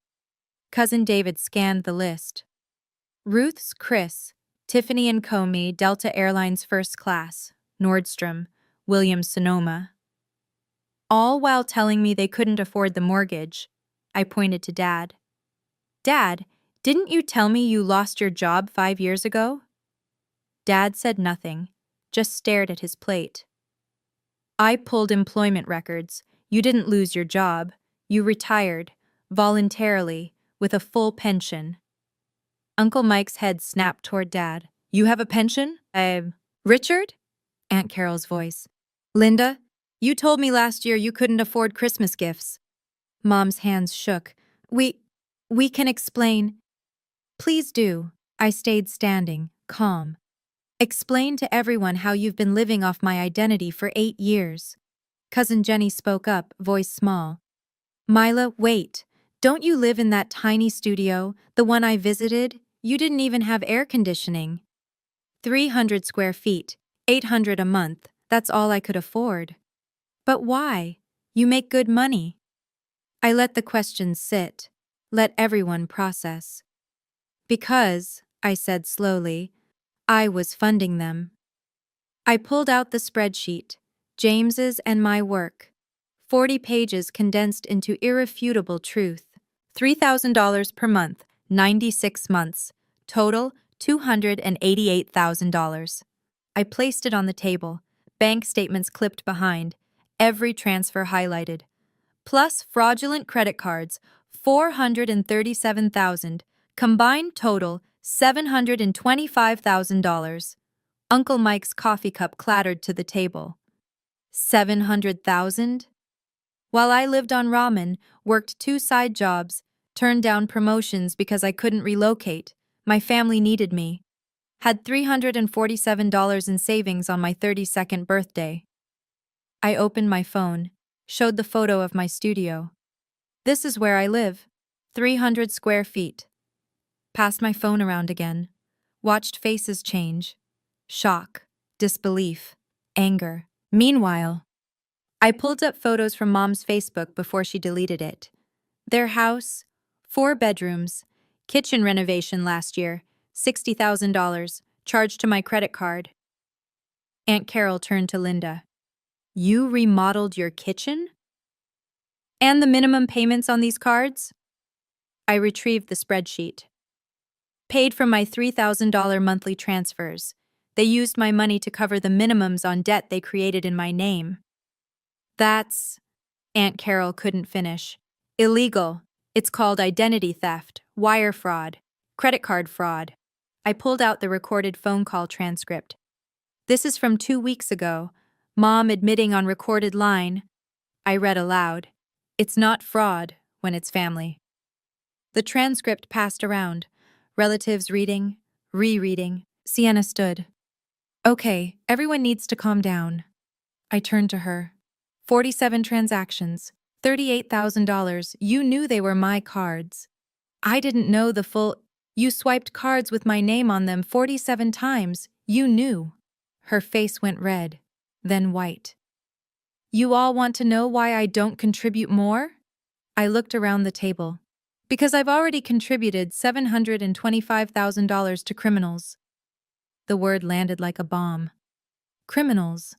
Cousin David scanned the list. Ruth's Chris, Tiffany and Comey, Delta Airlines First Class, Nordstrom, Williams Sonoma. All while telling me they couldn't afford the mortgage. I pointed to Dad. Dad, didn't you tell me you lost your job 5 years ago? Dad said nothing, just stared at his plate. I pulled employment records. You didn't lose your job. You retired, voluntarily, with a full pension. Uncle Mike's head snapped toward Dad. You have a pension? Richard? Aunt Carol's voice. Linda, you told me last year you couldn't afford Christmas gifts. Mom's hands shook. We can explain. Please do. I stayed standing, calm. Explain to everyone how you've been living off my identity for 8 years. Cousin Jenny spoke up, voice small. Mila, wait. Don't you live in that tiny studio, the one I visited? You didn't even have air conditioning. 300 square feet, $800 a month, that's all I could afford. But why? You make good money. I let the questions sit, let everyone process. Because, I said slowly, I was funding them. I pulled out the spreadsheet, James's and my work. 40 pages condensed into irrefutable truth. $3,000 per month, 96 months. Total, $288,000. I placed it on the table, bank statements clipped behind, every transfer highlighted. Plus fraudulent credit cards, $437,000. Combined total, $725,000. Uncle Mike's coffee cup clattered to the table. $700,000? While I lived on ramen, worked 2 side jobs, turned down promotions because I couldn't relocate, my family needed me. Had $347 in savings on my 32nd birthday. I opened my phone, showed the photo of my studio. This is where I live, 300 square feet. Passed my phone around again, watched faces change. Shock, disbelief, anger. Meanwhile, I pulled up photos from Mom's Facebook before she deleted it. Their house, 4 bedrooms, kitchen renovation last year, $60,000, charged to my credit card. Aunt Carol turned to Linda. You remodeled your kitchen? And the minimum payments on these cards? I retrieved the spreadsheet. Paid from my $3,000 monthly transfers. They used my money to cover the minimums on debt they created in my name. That's... Aunt Carol couldn't finish. Illegal. It's called identity theft, wire fraud, credit card fraud. I pulled out the recorded phone call transcript. This is from 2 weeks ago. Mom admitting on recorded line. I read aloud. It's not fraud when it's family. The transcript passed around. Relatives reading, rereading. Sienna stood. Okay, everyone needs to calm down. I turned to her. 47 transactions, $38,000. You knew they were my cards. I didn't know the full... You swiped cards with my name on them 47 times. You knew. Her face went red, then white. You all want to know why I don't contribute more? I looked around the table. Because I've already contributed $725,000 to criminals. The word landed like a bomb. Criminals.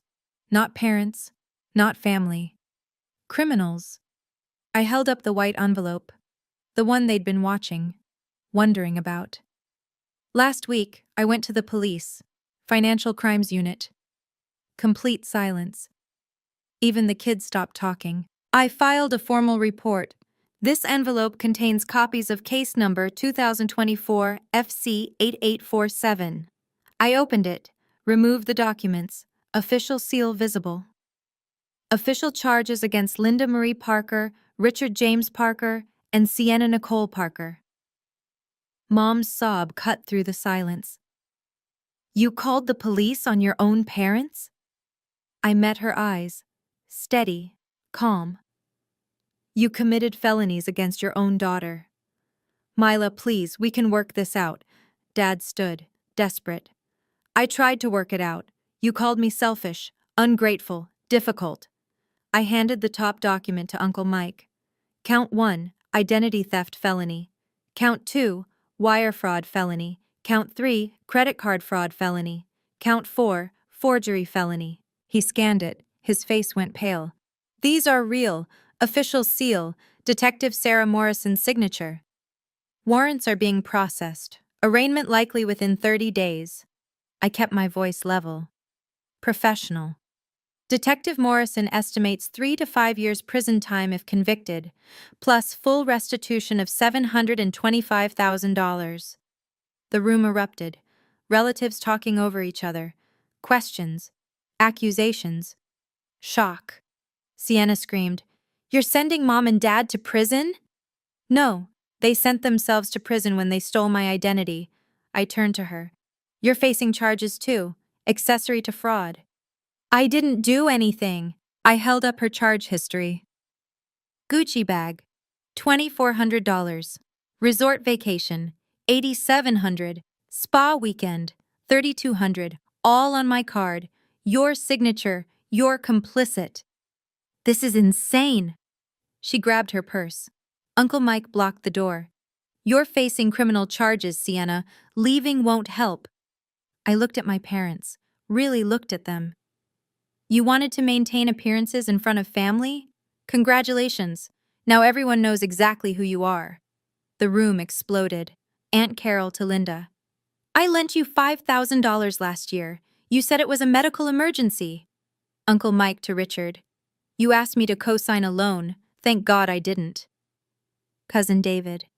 Not parents. Not family. Criminals. I held up the white envelope. The one they'd been watching. Wondering about. Last week, I went to the police. Financial Crimes Unit. Complete silence. Even the kids stopped talking. I filed a formal report. This envelope contains copies of case number 2024 FC 8847. I opened it, removed the documents, official seal visible. Official charges against Linda Marie Parker, Richard James Parker, and Sienna Nicole Parker. Mom's sob cut through the silence. You called the police on your own parents? I met her eyes, steady, calm. You committed felonies against your own daughter. Mila, please, we can work this out. Dad stood, desperate. I tried to work it out. You called me selfish, ungrateful, difficult. I handed the top document to Uncle Mike. Count 1, identity theft felony. Count 2, wire fraud felony. Count 3, credit card fraud felony. Count 4, forgery felony. He scanned it. His face went pale. These are real, official seal, Detective Sarah Morrison's signature. Warrants are being processed. Arraignment likely within 30 days. I kept my voice level. Professional. Detective Morrison estimates 3 to 5 years prison time if convicted, plus full restitution of $725,000. The room erupted, relatives talking over each other, questions, accusations, shock. Sienna screamed, "You're sending Mom and Dad to prison?" "No, they sent themselves to prison when they stole my identity." I turned to her. "You're facing charges too, accessory to fraud." "I didn't do anything." I held up her charge history. Gucci bag, $2,400. Resort vacation, $8,700. Spa weekend, $3,200. All on my card. Your signature. You're complicit. This is insane. She grabbed her purse. Uncle Mike blocked the door. "You're facing criminal charges, Sienna. Leaving won't help." I looked at my parents, really looked at them. You wanted to maintain appearances in front of family? Congratulations. Now everyone knows exactly who you are. The room exploded. Aunt Carol to Linda. "I lent you $5,000 last year. You said it was a medical emergency." Uncle Mike to Richard. "You asked me to co-sign a loan. Thank God I didn't." Cousin David.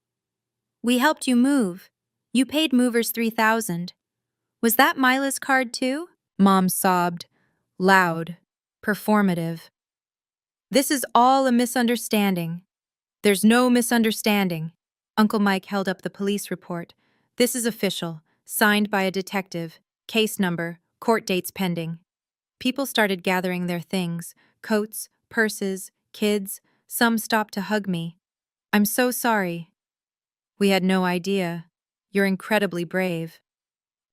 "We helped you move. You paid movers $3,000. Was that Mila's card too?" Mom sobbed. Loud. Performative. "This is all a misunderstanding." "There's no misunderstanding." Uncle Mike held up the police report. "This is official, signed by a detective, case number, court dates pending." People started gathering their things, coats, purses, kids. Some stopped to hug me. "I'm so sorry." "We had no idea. You're incredibly brave."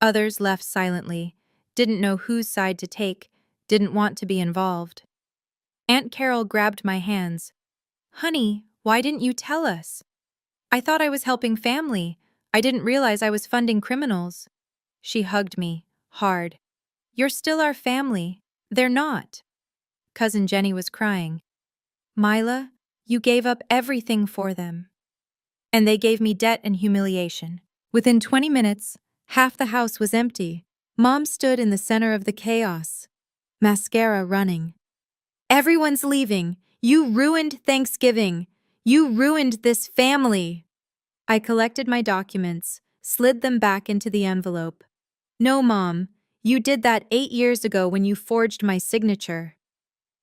Others left silently, didn't know whose side to take, didn't want to be involved. Aunt Carol grabbed my hands. "Honey, why didn't you tell us?" "I thought I was helping family. I didn't realize I was funding criminals." She hugged me, hard. "You're still our family." "They're not." Cousin Jenny was crying. "Mila, you gave up everything for them." And they gave me debt and humiliation. Within 20 minutes, half the house was empty. Mom stood in the center of the chaos. Mascara running. "Everyone's leaving. You ruined Thanksgiving. You ruined this family." I collected my documents, slid them back into the envelope. "No, Mom. You did that 8 years ago when you forged my signature."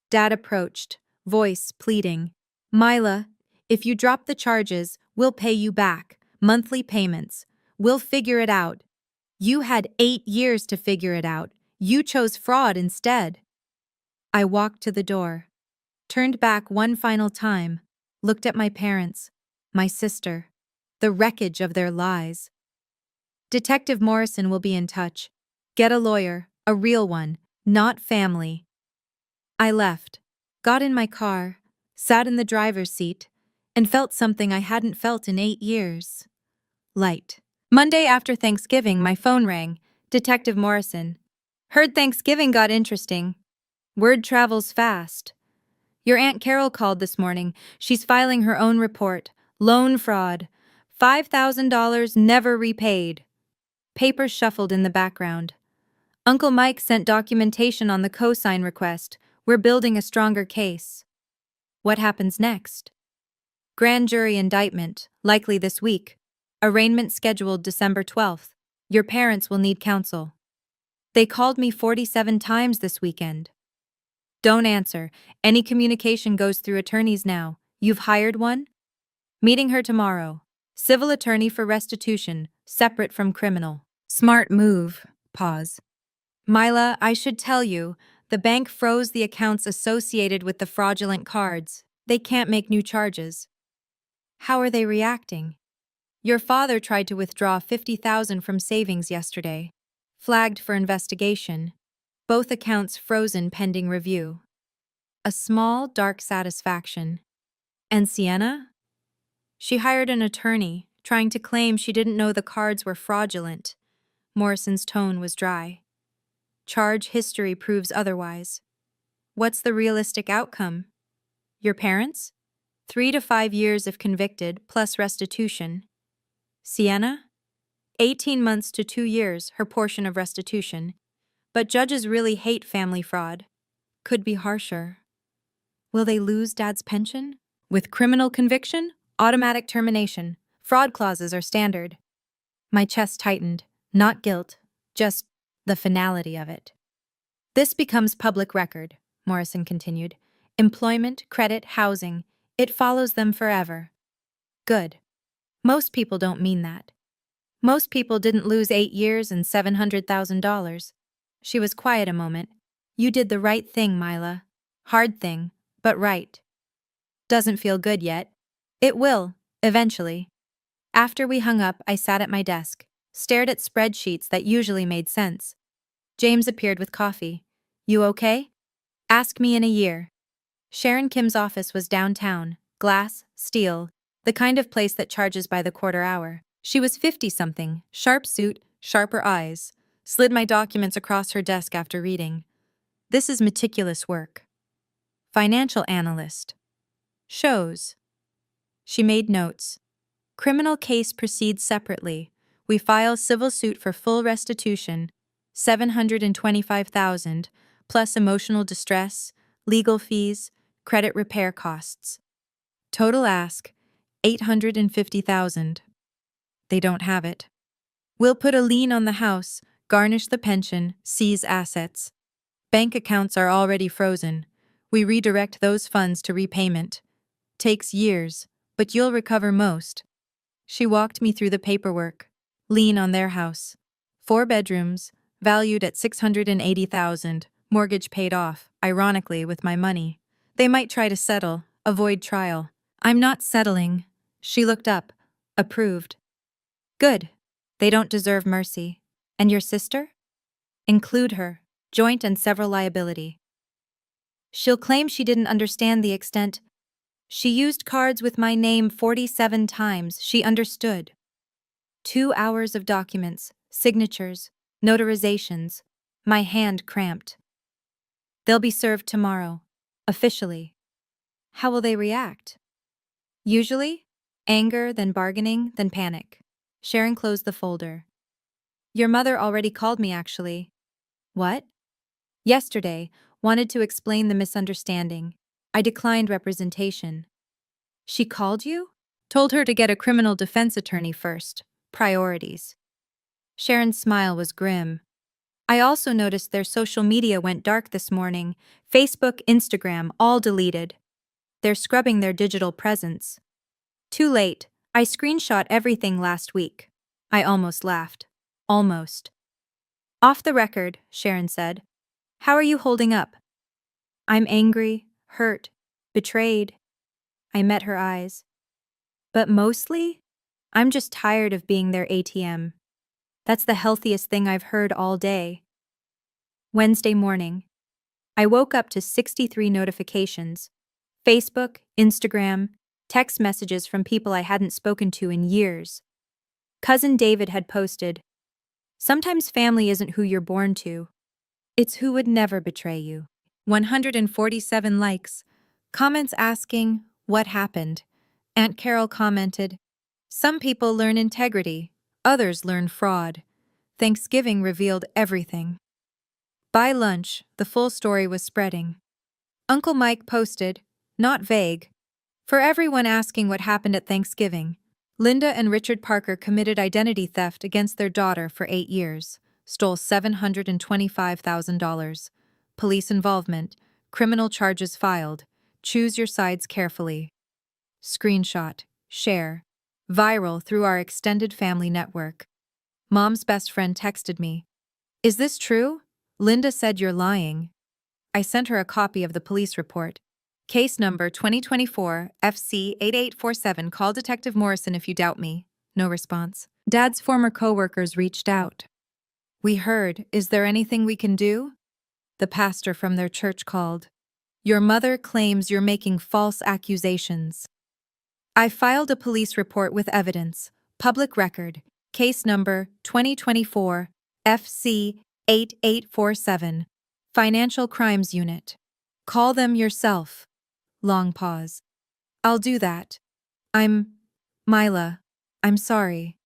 Dad approached, voice pleading. "Mila, if you drop the charges, we'll pay you back. Monthly payments. We'll figure it out." "You had 8 years to figure it out. You chose fraud instead." I walked to the door, turned back one final time, looked at my parents, my sister, the wreckage of their lies. "Detective Morrison will be in touch. Get a lawyer, a real one, not family." I left, got in my car, sat in the driver's seat, and felt something I hadn't felt in 8 years. Light. Monday after Thanksgiving, my phone rang. Detective Morrison. "Heard Thanksgiving got interesting." Word travels fast. "Your Aunt Carol called this morning. She's filing her own report. Loan fraud. $5,000 never repaid." Papers shuffled in the background. "Uncle Mike sent documentation on the cosign request. We're building a stronger case." What happens next? Grand jury indictment, likely this week. Arraignment scheduled December 12th. Your parents will need counsel. They called me 47 times this weekend. Don't answer. Any communication goes through attorneys now. You've hired one? Meeting her tomorrow. Civil attorney for restitution, separate from criminal. Smart move. Pause. Mila, I should tell you, the bank froze the accounts associated with the fraudulent cards. They can't make new charges. How are they reacting? Your father tried to withdraw $50,000 from savings yesterday. Flagged for investigation. Both accounts frozen pending review. A small, dark satisfaction. And Sienna? She hired an attorney, trying to claim she didn't know the cards were fraudulent. Morrison's tone was dry. Charge history proves otherwise. What's the realistic outcome? Your parents? 3 to 5 years if convicted, plus restitution. Sienna? 18 months to 2 years, her portion of restitution. But judges really hate family fraud. Could be harsher. Will they lose Dad's pension? With criminal conviction? Automatic termination. Fraud clauses are standard. My chest tightened. Not guilt, just the finality of it. This becomes public record, Morrison continued. Employment, credit, housing. It follows them forever. Good. Most people don't mean that. Most people didn't lose 8 years and $700,000. She was quiet a moment. You did the right thing, Mila. Hard thing, but right. Doesn't feel good yet. It will, eventually. After we hung up, I sat at my desk, stared at spreadsheets that usually made sense. James appeared with coffee. You okay? Ask me in a year. Sharon Kim's office was downtown, glass, steel, the kind of place that charges by the quarter hour. She was 50-something, sharp suit, sharper eyes. Slid my documents across her desk after reading. This is meticulous work. Financial analyst. Shows. She made notes. Criminal case proceeds separately. We file civil suit for full restitution, $725,000, plus emotional distress, legal fees, credit repair costs. Total ask, $850,000. They don't have it. We'll put a lien on the house, garnish the pension, seize assets. Bank accounts are already frozen. We redirect those funds to repayment. Takes years, but you'll recover most. She walked me through the paperwork. Lien on their house. 4 bedrooms, valued at $680,000, mortgage paid off, ironically, with my money. They might try to settle, avoid trial. I'm not settling. She looked up, approved. Good. They don't deserve mercy. And your sister? Include her, joint and several liability. She'll claim she didn't understand the extent. She used cards with my name 47 times. She understood. 2 hours of documents, signatures, notarizations. My hand cramped. They'll be served tomorrow, officially. How will they react? Usually, anger, then bargaining, then panic. Sharon closed the folder. Your mother already called me, actually. What? Yesterday, wanted to explain the misunderstanding. I declined representation. She called you? Told her to get a criminal defense attorney first. Priorities. Sharon's smile was grim. I also noticed their social media went dark this morning. Facebook, Instagram, all deleted. They're scrubbing their digital presence. Too late. I screenshot everything last week. I almost laughed. Almost. Off the record, Sharon said. How are you holding up? I'm angry, hurt, betrayed. I met her eyes. But mostly, I'm just tired of being their ATM. That's the healthiest thing I've heard all day. Wednesday morning. I woke up to 63 notifications. Facebook, Instagram, text messages from people I hadn't spoken to in years. Cousin David had posted, "Sometimes family isn't who you're born to. It's who would never betray you." 147 likes. Comments asking, what happened? Aunt Carol commented, some people learn integrity, others learn fraud. Thanksgiving revealed everything. By lunch, the full story was spreading. Uncle Mike posted, not vague, For everyone asking what happened at Thanksgiving, Linda and Richard Parker committed identity theft against their daughter for 8 years, stole $725,000. Police involvement, criminal charges filed. Choose your sides carefully. Screenshot, share. Viral through our extended family network. Mom's best friend texted me. Is this true? Linda said you're lying. I sent her a copy of the police report. Case number 2024 FC 8847. Call Detective Morrison if you doubt me. No response. Dad's former coworkers reached out. We heard, is there anything we can do? The pastor from their church called. Your mother claims you're making false accusations. I filed a police report with evidence. Public record. Case number 2024 FC 8847. Financial Crimes Unit. Call them yourself. Long pause. I'll do that. Mila. I'm sorry.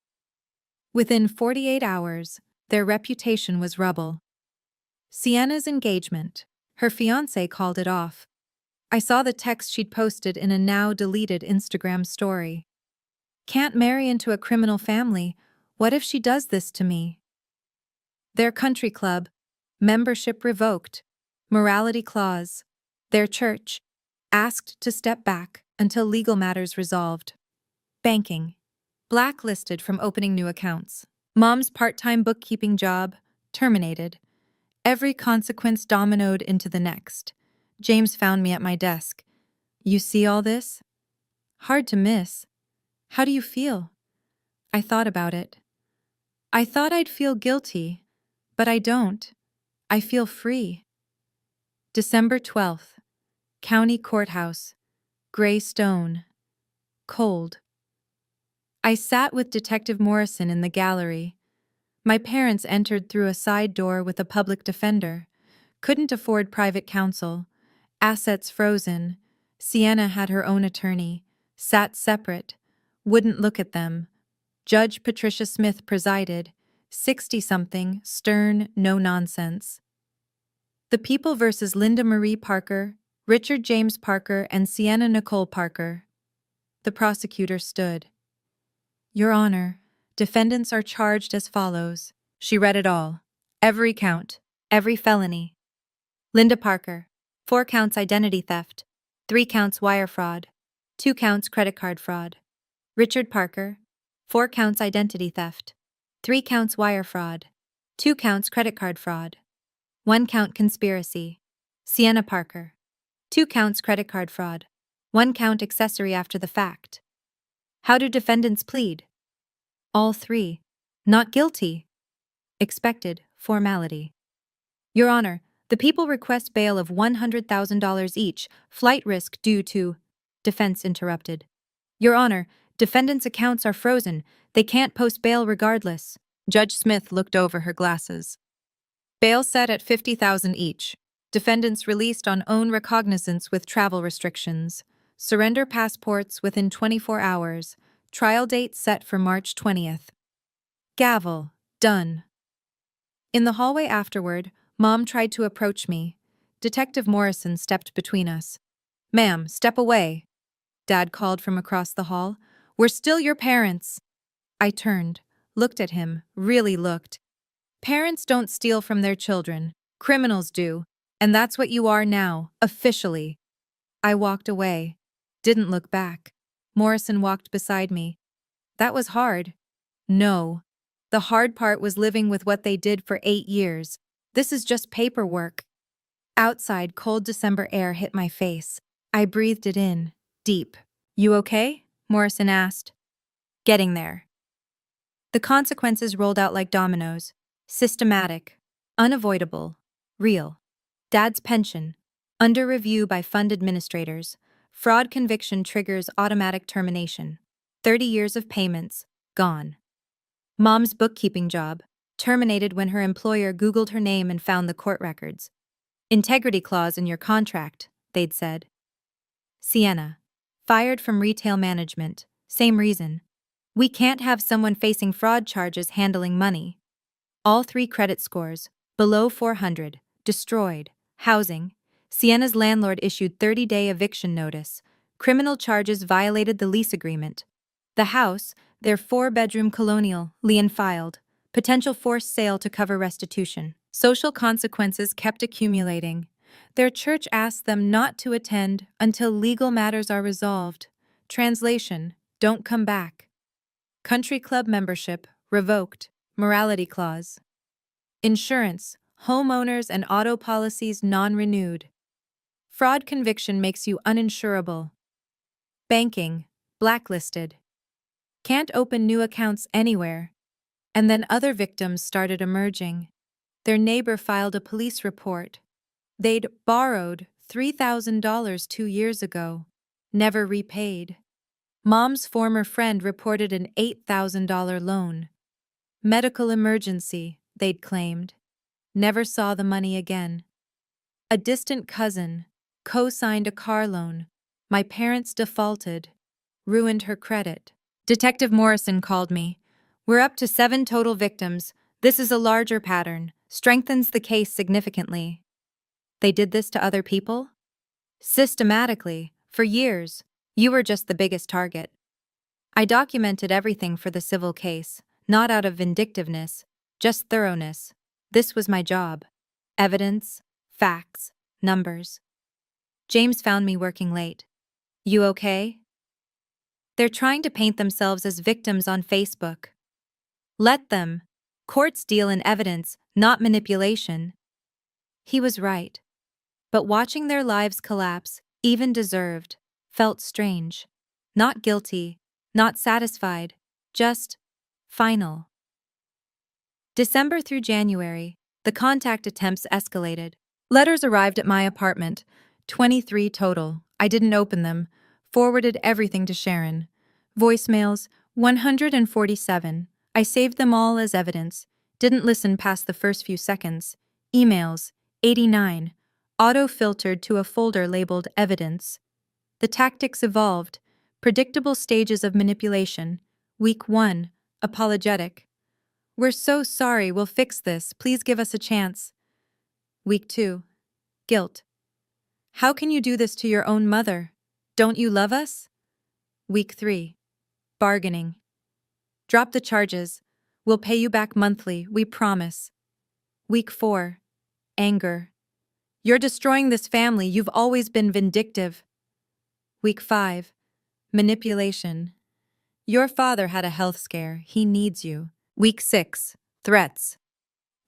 Within 48 hours, their reputation was rubble. Sienna's engagement. Her fiancé called it off. I saw the text she'd posted in a now-deleted Instagram story. Can't marry into a criminal family. What if she does this to me? Their country club. Membership revoked. Morality clause. Their church. Asked to step back until legal matters resolved. Banking. Blacklisted from opening new accounts. Mom's part-time bookkeeping job. Terminated. Every consequence dominoed into the next. James found me at my desk. You see all this? Hard to miss. How do you feel? I thought about it. I thought I'd feel guilty, but I don't. I feel free. December 12th. County Courthouse. Gray stone. Cold. I sat with Detective Morrison in the gallery. My parents entered through a side door with a public defender. Couldn't afford private counsel. Assets frozen. Sienna had her own attorney. Sat separate. Wouldn't look at them. Judge Patricia Smith presided. 60-something, stern, no nonsense. The People versus Linda Marie Parker, Richard James Parker, and Sienna Nicole Parker. The prosecutor stood. Your Honor, defendants are charged as follows. She read it all. Every count. Every felony. Linda Parker. 4 counts identity theft. 3 counts wire fraud. 2 counts credit card fraud. Richard Parker. 4 counts identity theft. 3 counts wire fraud. 2 counts credit card fraud. 1 count conspiracy. Sienna Parker. 2 counts credit card fraud. 1 count accessory after the fact. How do defendants plead? All 3. Not guilty. Expected formality. Your Honor, the People request bail of $100,000 each, flight risk due to... Defense interrupted. Your Honor, defendants' accounts are frozen. They can't post bail regardless. Judge Smith looked over her glasses. Bail set at $50,000 each. Defendants released on own recognizance with travel restrictions. Surrender passports within 24 hours. Trial date set for March 20th. Gavel. Done. In the hallway afterward, Mom tried to approach me. Detective Morrison stepped between us. Ma'am, step away. Dad called from across the hall. We're still your parents. I turned, looked at him, really looked. Parents don't steal from their children. Criminals do. And that's what you are now, officially. I walked away. Didn't look back. Morrison walked beside me. That was hard. No. The hard part was living with what they did for 8 years. This is just paperwork. Outside, cold December air hit my face. I breathed it in, deep. You okay? Morrison asked. Getting there. The consequences rolled out like dominoes. Systematic. Unavoidable. Real. Dad's pension. Under review by fund administrators. Fraud conviction triggers automatic termination. 30 years of payments. Gone. Mom's bookkeeping job. Terminated when her employer Googled her name and found the court records. Integrity clause in your contract, they'd said. Sienna. Fired from retail management. Same reason. We can't have someone facing fraud charges handling money. All 3 credit scores. Below 400. Destroyed. Housing. Sienna's landlord issued 30-day eviction notice. Criminal charges violated the lease agreement. The house, their 4-bedroom colonial, lien filed. Potential forced sale to cover restitution. Social consequences kept accumulating. Their church asked them not to attend until legal matters are resolved. Translation: don't come back. Country club membership revoked. Morality clause. Insurance, homeowners and auto policies non-renewed. Fraud conviction makes you uninsurable. Banking, blacklisted. Can't open new accounts anywhere. And then other victims started emerging. Their neighbor filed a police report. They'd borrowed $3,000 2 years ago, never repaid. Mom's former friend reported an $8,000 loan. Medical emergency, they'd claimed. Never saw the money again. A distant cousin co-signed a car loan. My parents defaulted. Ruined her credit. Detective Morrison called me. We're up to 7 total victims. This is a larger pattern. Strengthens the case significantly. They did this to other people? Systematically, for years. You were just the biggest target. I documented everything for the civil case, not out of vindictiveness, just thoroughness. This was my job. Evidence, facts, numbers. James found me working late. You okay? They're trying to paint themselves as victims on Facebook. Let them. Courts deal in evidence, not manipulation. He was right. But watching their lives collapse, even deserved, felt strange. Not guilty, not satisfied, just final. December through January, the contact attempts escalated. Letters arrived at my apartment, 23 total. I didn't open them, forwarded everything to Sharon. Voicemails, 147. I saved them all as evidence, didn't listen past the first few seconds. Emails, 89. Auto-filtered to a folder labeled Evidence. The tactics evolved. Predictable stages of manipulation. Week 1. Apologetic. We're so sorry, we'll fix this. Please give us a chance. Week 2. Guilt. How can you do this to your own mother? Don't you love us? Week 3. Bargaining. Drop the charges. We'll pay you back monthly, we promise. Week 4. Anger. You're destroying this family, you've always been vindictive. Week 5. Manipulation. Your father had a health scare, he needs you. Week 6. Threats.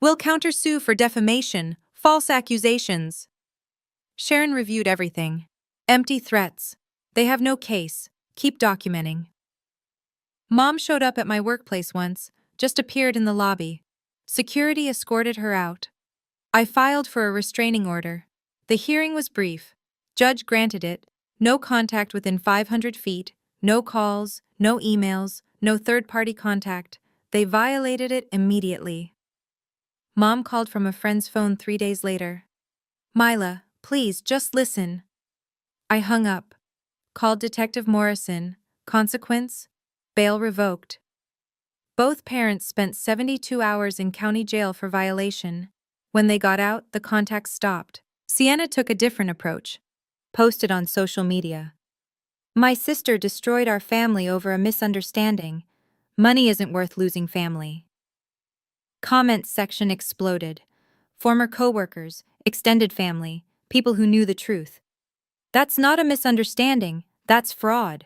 We'll countersue for defamation, false accusations. Sharon reviewed everything. Empty threats. They have no case. Keep documenting. Mom showed up at my workplace once, just appeared in the lobby. Security escorted her out. I filed for a restraining order. The hearing was brief. Judge granted it. No contact within 500 feet, no calls, no emails, no third-party contact. They violated it immediately. Mom called from a friend's phone 3 days later. Mila, please, just listen. I hung up. Called Detective Morrison. Consequence? Bail revoked. Both parents spent 72 hours in county jail for violation. When they got out, the contact stopped. Sienna took a different approach. Posted on social media. My sister destroyed our family over a misunderstanding. Money isn't worth losing family. Comments section exploded. Former coworkers, extended family, people who knew the truth. That's not a misunderstanding, that's fraud.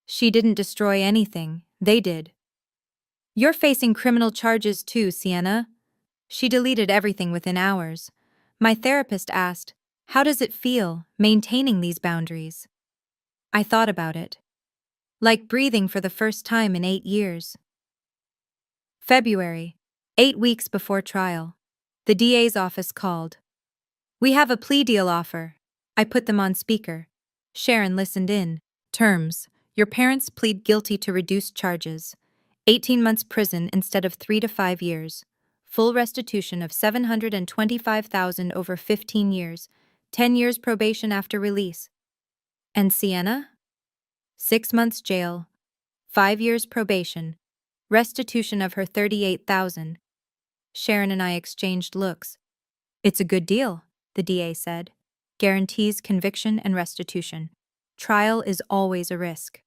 She didn't destroy anything, they did. You're facing criminal charges too, Sienna. She deleted everything within hours. My therapist asked, how does it feel, maintaining these boundaries? I thought about it. Like breathing for the first time in 8 years. February, 8 weeks before trial. The DA's office called. We have a plea deal offer. I put them on speaker. Sharon listened in. Terms. Your parents plead guilty to reduced charges. 18 months prison instead of 3 to 5 years. Full restitution of $725,000 over 15 years. 10 years probation after release. And Sienna? 6 months jail. 5 years probation. Restitution of her $38,000. Sharon and I exchanged looks. It's a good deal, the DA said. Guarantees conviction and restitution. Trial is always a risk.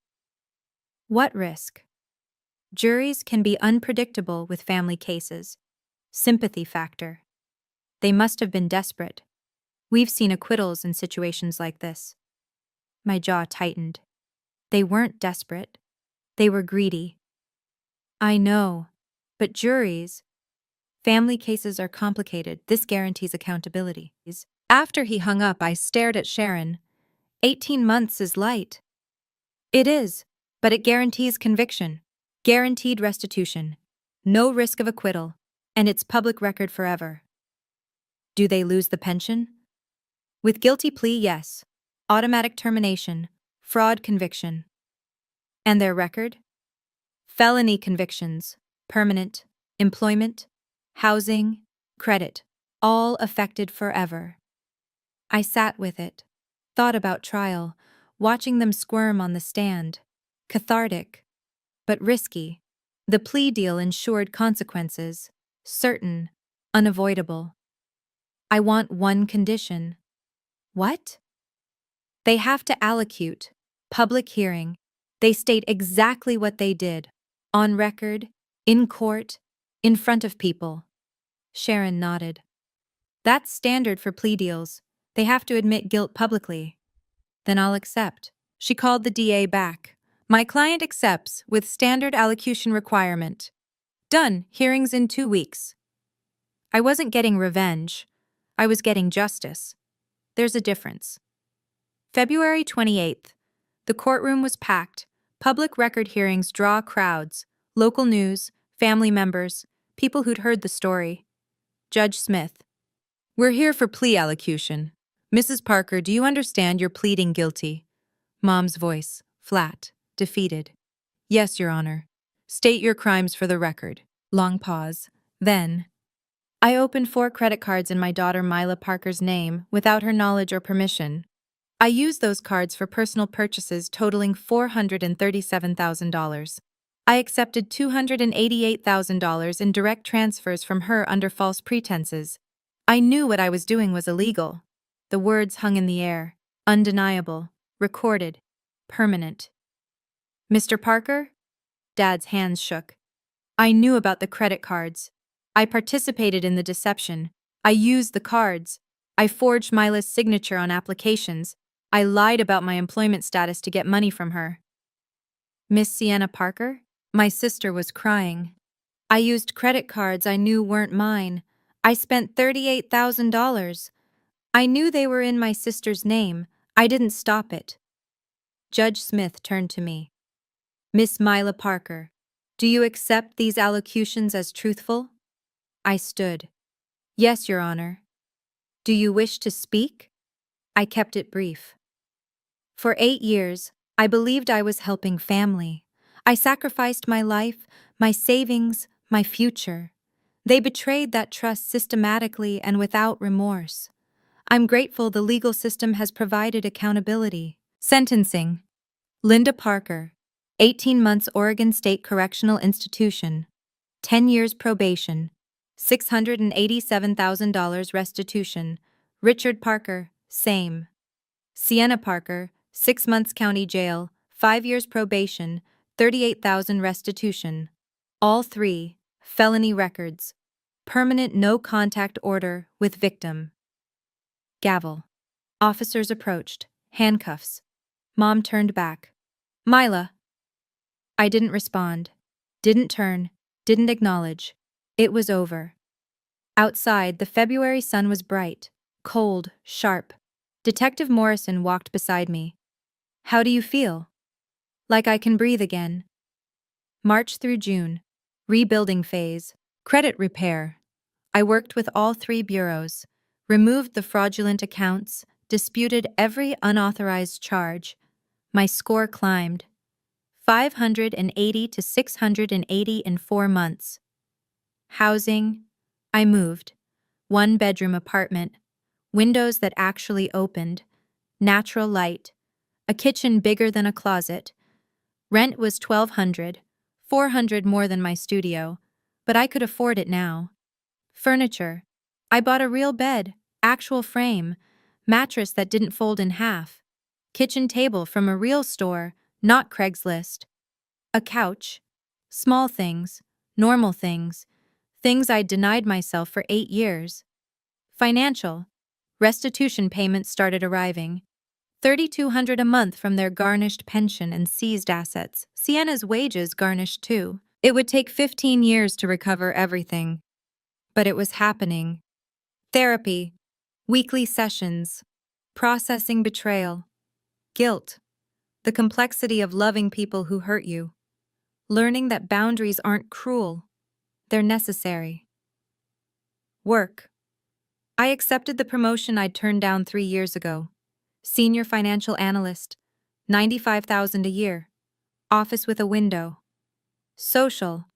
What risk? Juries can be unpredictable with family cases. Sympathy factor. They must have been desperate. We've seen acquittals in situations like this. My jaw tightened. They weren't desperate. They were greedy. I know. But juries, family cases are complicated. This guarantees accountability. After he hung up, I stared at Sharon. 18 months is light. It is, but it guarantees conviction, guaranteed restitution, no risk of acquittal, and it's public record forever. Do they lose the pension? With guilty plea, yes. Automatic termination, fraud conviction. And their record? Felony convictions, permanent, employment, housing, credit, all affected forever. I sat with it, thought about trial, watching them squirm on the stand. Cathartic, but risky. The plea deal ensured consequences, certain, unavoidable. I want one condition. What? They have to allocute, public hearing. They state exactly what they did, on record, in court, in front of people. Sharon nodded. That's standard for plea deals. They have to admit guilt publicly. Then I'll accept. She called the DA back. My client accepts with standard allocution requirement. Done, hearings in 2 weeks. I wasn't getting revenge. I was getting justice. There's a difference. February 28th. The courtroom was packed. Public record hearings draw crowds. Local news, family members, people who'd heard the story. Judge Smith. We're here for plea allocution. Mrs. Parker, do you understand you're pleading guilty? Mom's voice, flat, defeated. Yes, Your Honor. State your crimes for the record. Long pause. Then, I opened 4 credit cards in my daughter Mila Parker's name without her knowledge or permission. I used those cards for personal purchases totaling $437,000. I accepted $288,000 in direct transfers from her under false pretenses. I knew what I was doing was illegal. The words hung in the air, undeniable, recorded, permanent. Mr. Parker? Dad's hands shook. I knew about the credit cards. I participated in the deception. I used the cards. I forged Mila's signature on applications. I lied about my employment status to get money from her. Miss Sienna Parker? My sister was crying. I used credit cards I knew weren't mine. I spent $38,000. I knew they were in my sister's name. I didn't stop it. Judge Smith turned to me. Miss Mila Parker, do you accept these allocutions as truthful? I stood. Yes, Your Honor. Do you wish to speak? I kept it brief. For 8 years, I believed I was helping family. I sacrificed my life, my savings, my future. They betrayed that trust systematically and without remorse. I'm grateful the legal system has provided accountability. Sentencing. Linda Parker, 18 months Oregon State Correctional Institution, 10 years probation, $687,000 restitution. Richard Parker, same. Sienna Parker, 6 months county jail, 5 years probation, $38,000 restitution. All 3, felony records. Permanent no contact order with victim. Gavel. Officers approached, handcuffs. Mom turned back. Mila. I didn't respond, didn't turn, didn't acknowledge. It was over. Outside, the February sun was bright, cold, sharp. Detective Morrison walked beside me. How do you feel? Like I can breathe again. March through June. Rebuilding phase. Credit repair. I worked with all 3 bureaus, removed the fraudulent accounts, disputed every unauthorized charge. My score climbed. 580 to 680 in 4 months. Housing. I moved. 1-bedroom apartment. Windows that actually opened. Natural light. A kitchen bigger than a closet. Rent was $1,200, $400 more than my studio, but I could afford it now. Furniture. I bought a real bed, actual frame, mattress that didn't fold in half. Kitchen table from a real store, not Craigslist. A couch. Small things, normal things, things I'd denied myself for 8 years. Financial. Restitution payments started arriving. 3,200 a month from their garnished pension and seized assets. Sienna's wages garnished too. It would take 15 years to recover everything. But it was happening. Therapy. Weekly sessions. Processing betrayal. Guilt. The complexity of loving people who hurt you. Learning that boundaries aren't cruel. They're necessary. Work. I accepted the promotion I'd turned down 3 years ago. Senior financial analyst. 95,000 a year. Office with a window. Social.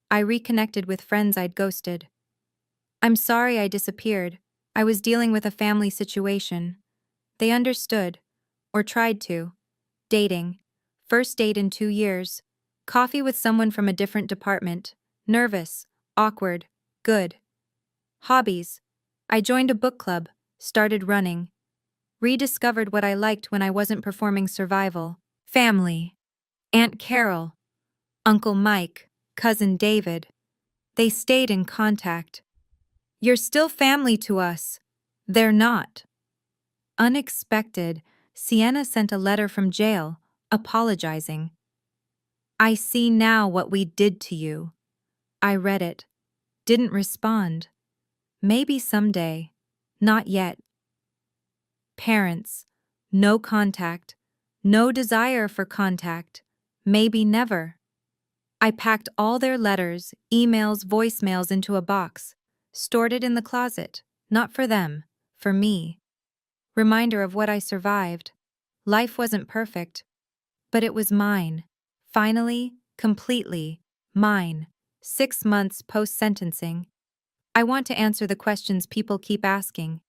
I reconnected with friends I'd ghosted. I'm sorry I disappeared. I was dealing with a family situation. They understood. Or tried to. Dating. First date in 2 years. Coffee with someone from a different department. Nervous. Awkward. Good. Hobbies. I joined a book club. Started running. Rediscovered what I liked when I wasn't performing survival. Family. Aunt Carol. Uncle Mike. Cousin David. They stayed in contact. You're still family to us. They're not. Unexpected, Sienna sent a letter from jail, apologizing. I see now what we did to you. I read it. Didn't respond. Maybe someday. Not yet. Parents. No contact. No desire for contact. Maybe never. I packed all their letters, emails, voicemails into a box. Stored it in the closet. Not for them. For me. Reminder of what I survived. Life wasn't perfect. But it was mine. Finally, completely, mine. 6 months post-sentencing. I want to answer the questions people keep asking.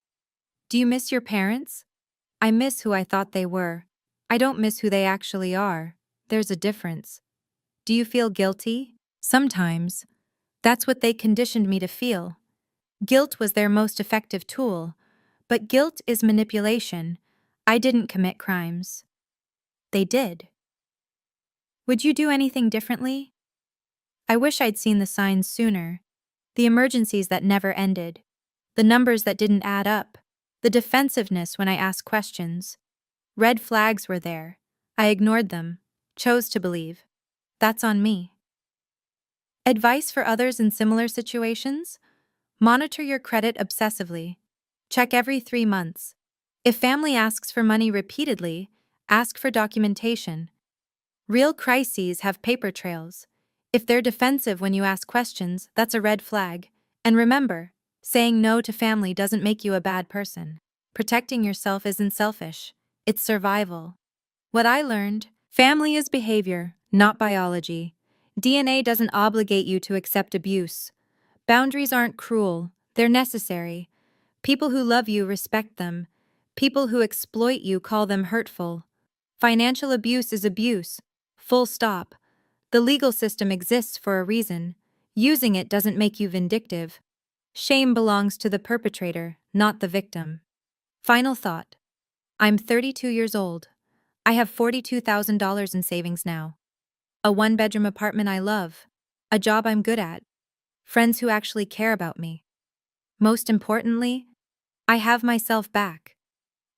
Do you miss your parents? I miss who I thought they were. I don't miss who they actually are. There's a difference. Do you feel guilty? Sometimes. That's what they conditioned me to feel. Guilt was their most effective tool. But guilt is manipulation. I didn't commit crimes. They did. Would you do anything differently? I wish I'd seen the signs sooner. The emergencies that never ended. The numbers that didn't add up. The defensiveness when I asked questions. Red flags were there. I ignored them. Chose to believe. That's on me. Advice for others in similar situations? Monitor your credit obsessively. Check every 3 months. If family asks for money repeatedly, ask for documentation. Real crises have paper trails. If they're defensive when you ask questions, that's a red flag. And remember, saying no to family doesn't make you a bad person. Protecting yourself isn't selfish. It's survival. What I learned, family is behavior, not biology. DNA doesn't obligate you to accept abuse. Boundaries aren't cruel, they're necessary. People who love you respect them. People who exploit you call them hurtful. Financial abuse is abuse. Full stop. The legal system exists for a reason. Using it doesn't make you vindictive. Shame belongs to the perpetrator, not the victim. Final thought. I'm 32 years old. I have $42,000 in savings now. A 1-bedroom apartment I love. A job I'm good at. Friends who actually care about me. Most importantly, I have myself back.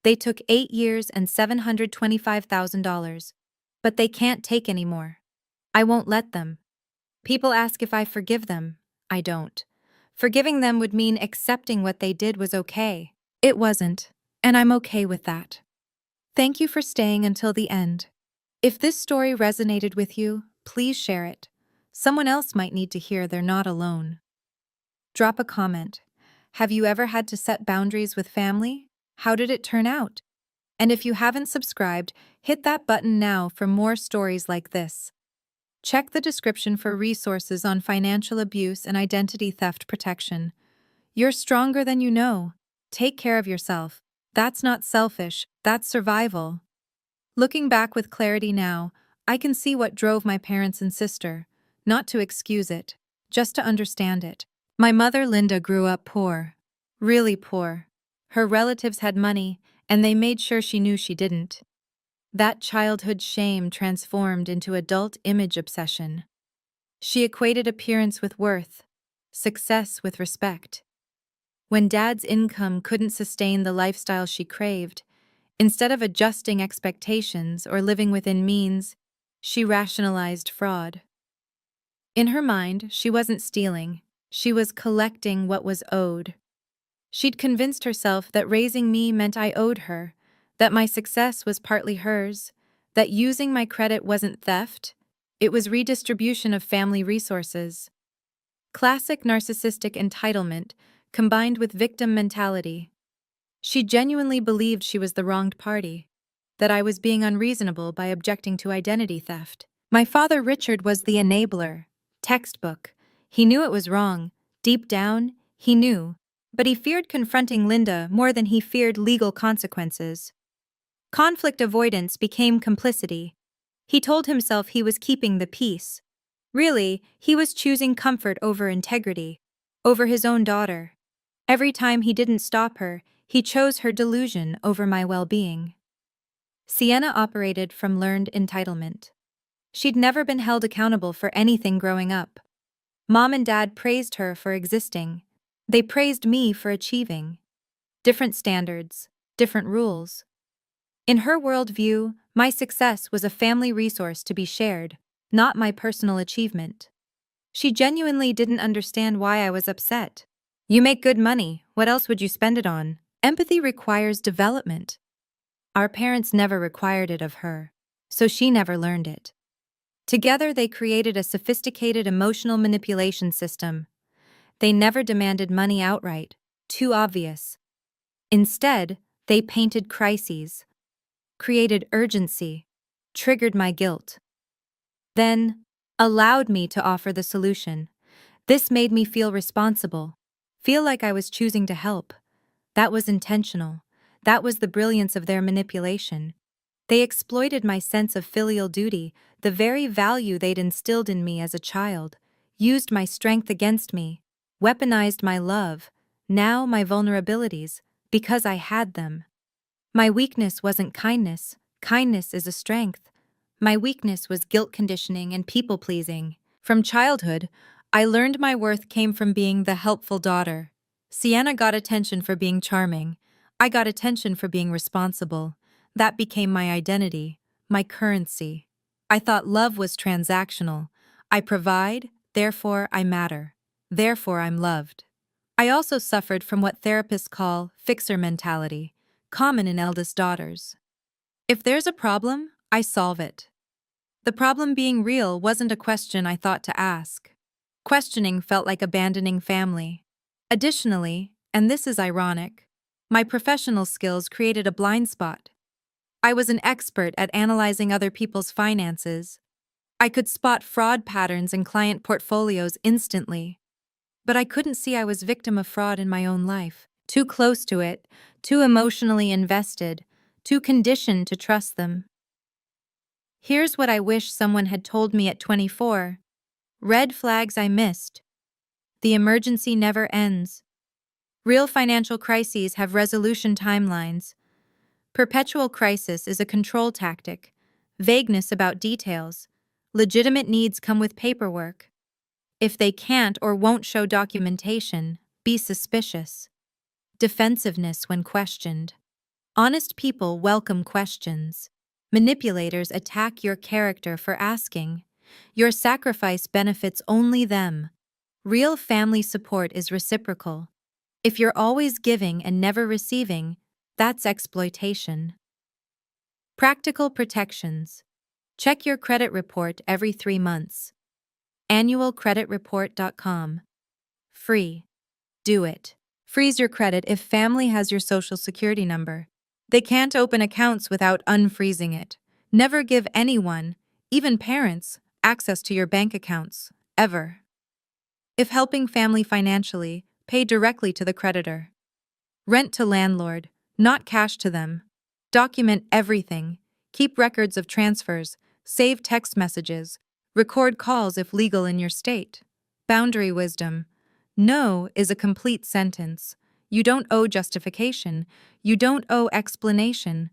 They took 8 years and $725,000. But they can't take any more. I won't let them. People ask if I forgive them. I don't. Forgiving them would mean accepting what they did was okay. It wasn't, and I'm okay with that. Thank you for staying until the end. If this story resonated with you, please share it. Someone else might need to hear they're not alone. Drop a comment. Have you ever had to set boundaries with family? How did it turn out? And if you haven't subscribed, hit that button now for more stories like this. Check the description for resources on financial abuse and identity theft protection. You're stronger than you know. Take care of yourself. That's not selfish, that's survival. Looking back with clarity now, I can see what drove my parents and sister, not to excuse it, just to understand it. My mother, Linda, grew up poor. Really poor. Her relatives had money, and they made sure she knew she didn't. That childhood shame transformed into adult image obsession. She equated appearance with worth, success with respect. When Dad's income couldn't sustain the lifestyle she craved, instead of adjusting expectations or living within means, she rationalized fraud. In her mind, she wasn't stealing, she was collecting what was owed. She'd convinced herself that raising me meant I owed her, that my success was partly hers, that using my credit wasn't theft, it was redistribution of family resources. Classic narcissistic entitlement combined with victim mentality. She genuinely believed she was the wronged party, that I was being unreasonable by objecting to identity theft. My father Richard was the enabler. Textbook. He knew it was wrong. Deep down, he knew. But he feared confronting Linda more than he feared legal consequences. Conflict avoidance became complicity. He told himself he was keeping the peace. Really, he was choosing comfort over integrity, over his own daughter. Every time he didn't stop her, he chose her delusion over my well-being. Sienna operated from learned entitlement. She'd never been held accountable for anything growing up. Mom and Dad praised her for existing. They praised me for achieving. Different standards, different rules. In her worldview, my success was a family resource to be shared, not my personal achievement. She genuinely didn't understand why I was upset. You make good money, what else would you spend it on? Empathy requires development. Our parents never required it of her, so she never learned it. Together they created a sophisticated emotional manipulation system. They never demanded money outright, too obvious. Instead, they painted crises, created urgency, triggered my guilt. Then, allowed me to offer the solution. This made me feel responsible, feel like I was choosing to help. That was intentional. That was the brilliance of their manipulation. They exploited my sense of filial duty, the very value they'd instilled in me as a child, used my strength against me, weaponized my love, now my vulnerabilities, because I had them. My weakness wasn't kindness. Kindness is a strength. My weakness was guilt conditioning and people-pleasing. From childhood, I learned my worth came from being the helpful daughter. Sienna got attention for being charming. I got attention for being responsible. That became my identity, my currency. I thought love was transactional. I provide, therefore I matter. Therefore I'm loved. I also suffered from what therapists call fixer mentality, common in eldest daughters. If there's a problem, I solve it. The problem being real wasn't a question I thought to ask. Questioning felt like abandoning family. Additionally, and this is ironic, my professional skills created a blind spot. I was an expert at analyzing other people's finances. I could spot fraud patterns in client portfolios instantly. But I couldn't see I was victim of fraud in my own life. Too close to it, too emotionally invested, too conditioned to trust them. Here's what I wish someone had told me at 24. Red flags I missed. The emergency never ends. Real financial crises have resolution timelines. Perpetual crisis is a control tactic. Vagueness about details. Legitimate needs come with paperwork. If they can't or won't show documentation, be suspicious. Defensiveness when questioned. Honest people welcome questions. Manipulators attack your character for asking. Your sacrifice benefits only them. Real family support is reciprocal. If you're always giving and never receiving, that's exploitation. Practical protections. Check your credit report every 3 months. Annualcreditreport.com. Free. Do it. Freeze your credit if family has your social security number. They can't open accounts without unfreezing it. Never give anyone, even parents, access to your bank accounts, ever. If helping family financially, pay directly to the creditor. Rent to landlord, not cash to them. Document everything. Keep records of transfers. Save text messages. Record calls if legal in your state. Boundary wisdom. No is a complete sentence. You don't owe justification. You don't owe explanation.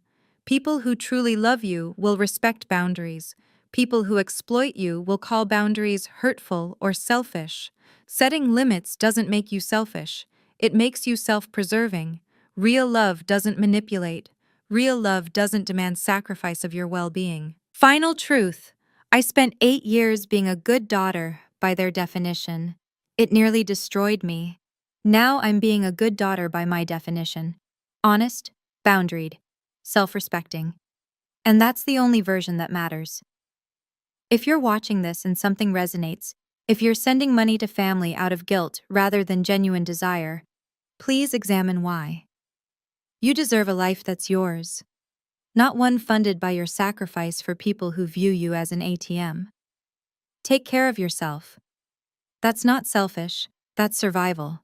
People who truly love you will respect boundaries. People who exploit you will call boundaries hurtful or selfish. Setting limits doesn't make you selfish, it makes you self-preserving. Real love doesn't manipulate. Real love doesn't demand sacrifice of your well-being. Final truth. I spent 8 years being a good daughter, by their definition. It nearly destroyed me. Now I'm being a good daughter by my definition. Honest, boundaried, self-respecting. And that's the only version that matters. If you're watching this and something resonates, if you're sending money to family out of guilt rather than genuine desire, please examine why. You deserve a life that's yours, not one funded by your sacrifice for people who view you as an ATM. Take care of yourself. That's not selfish, that's survival.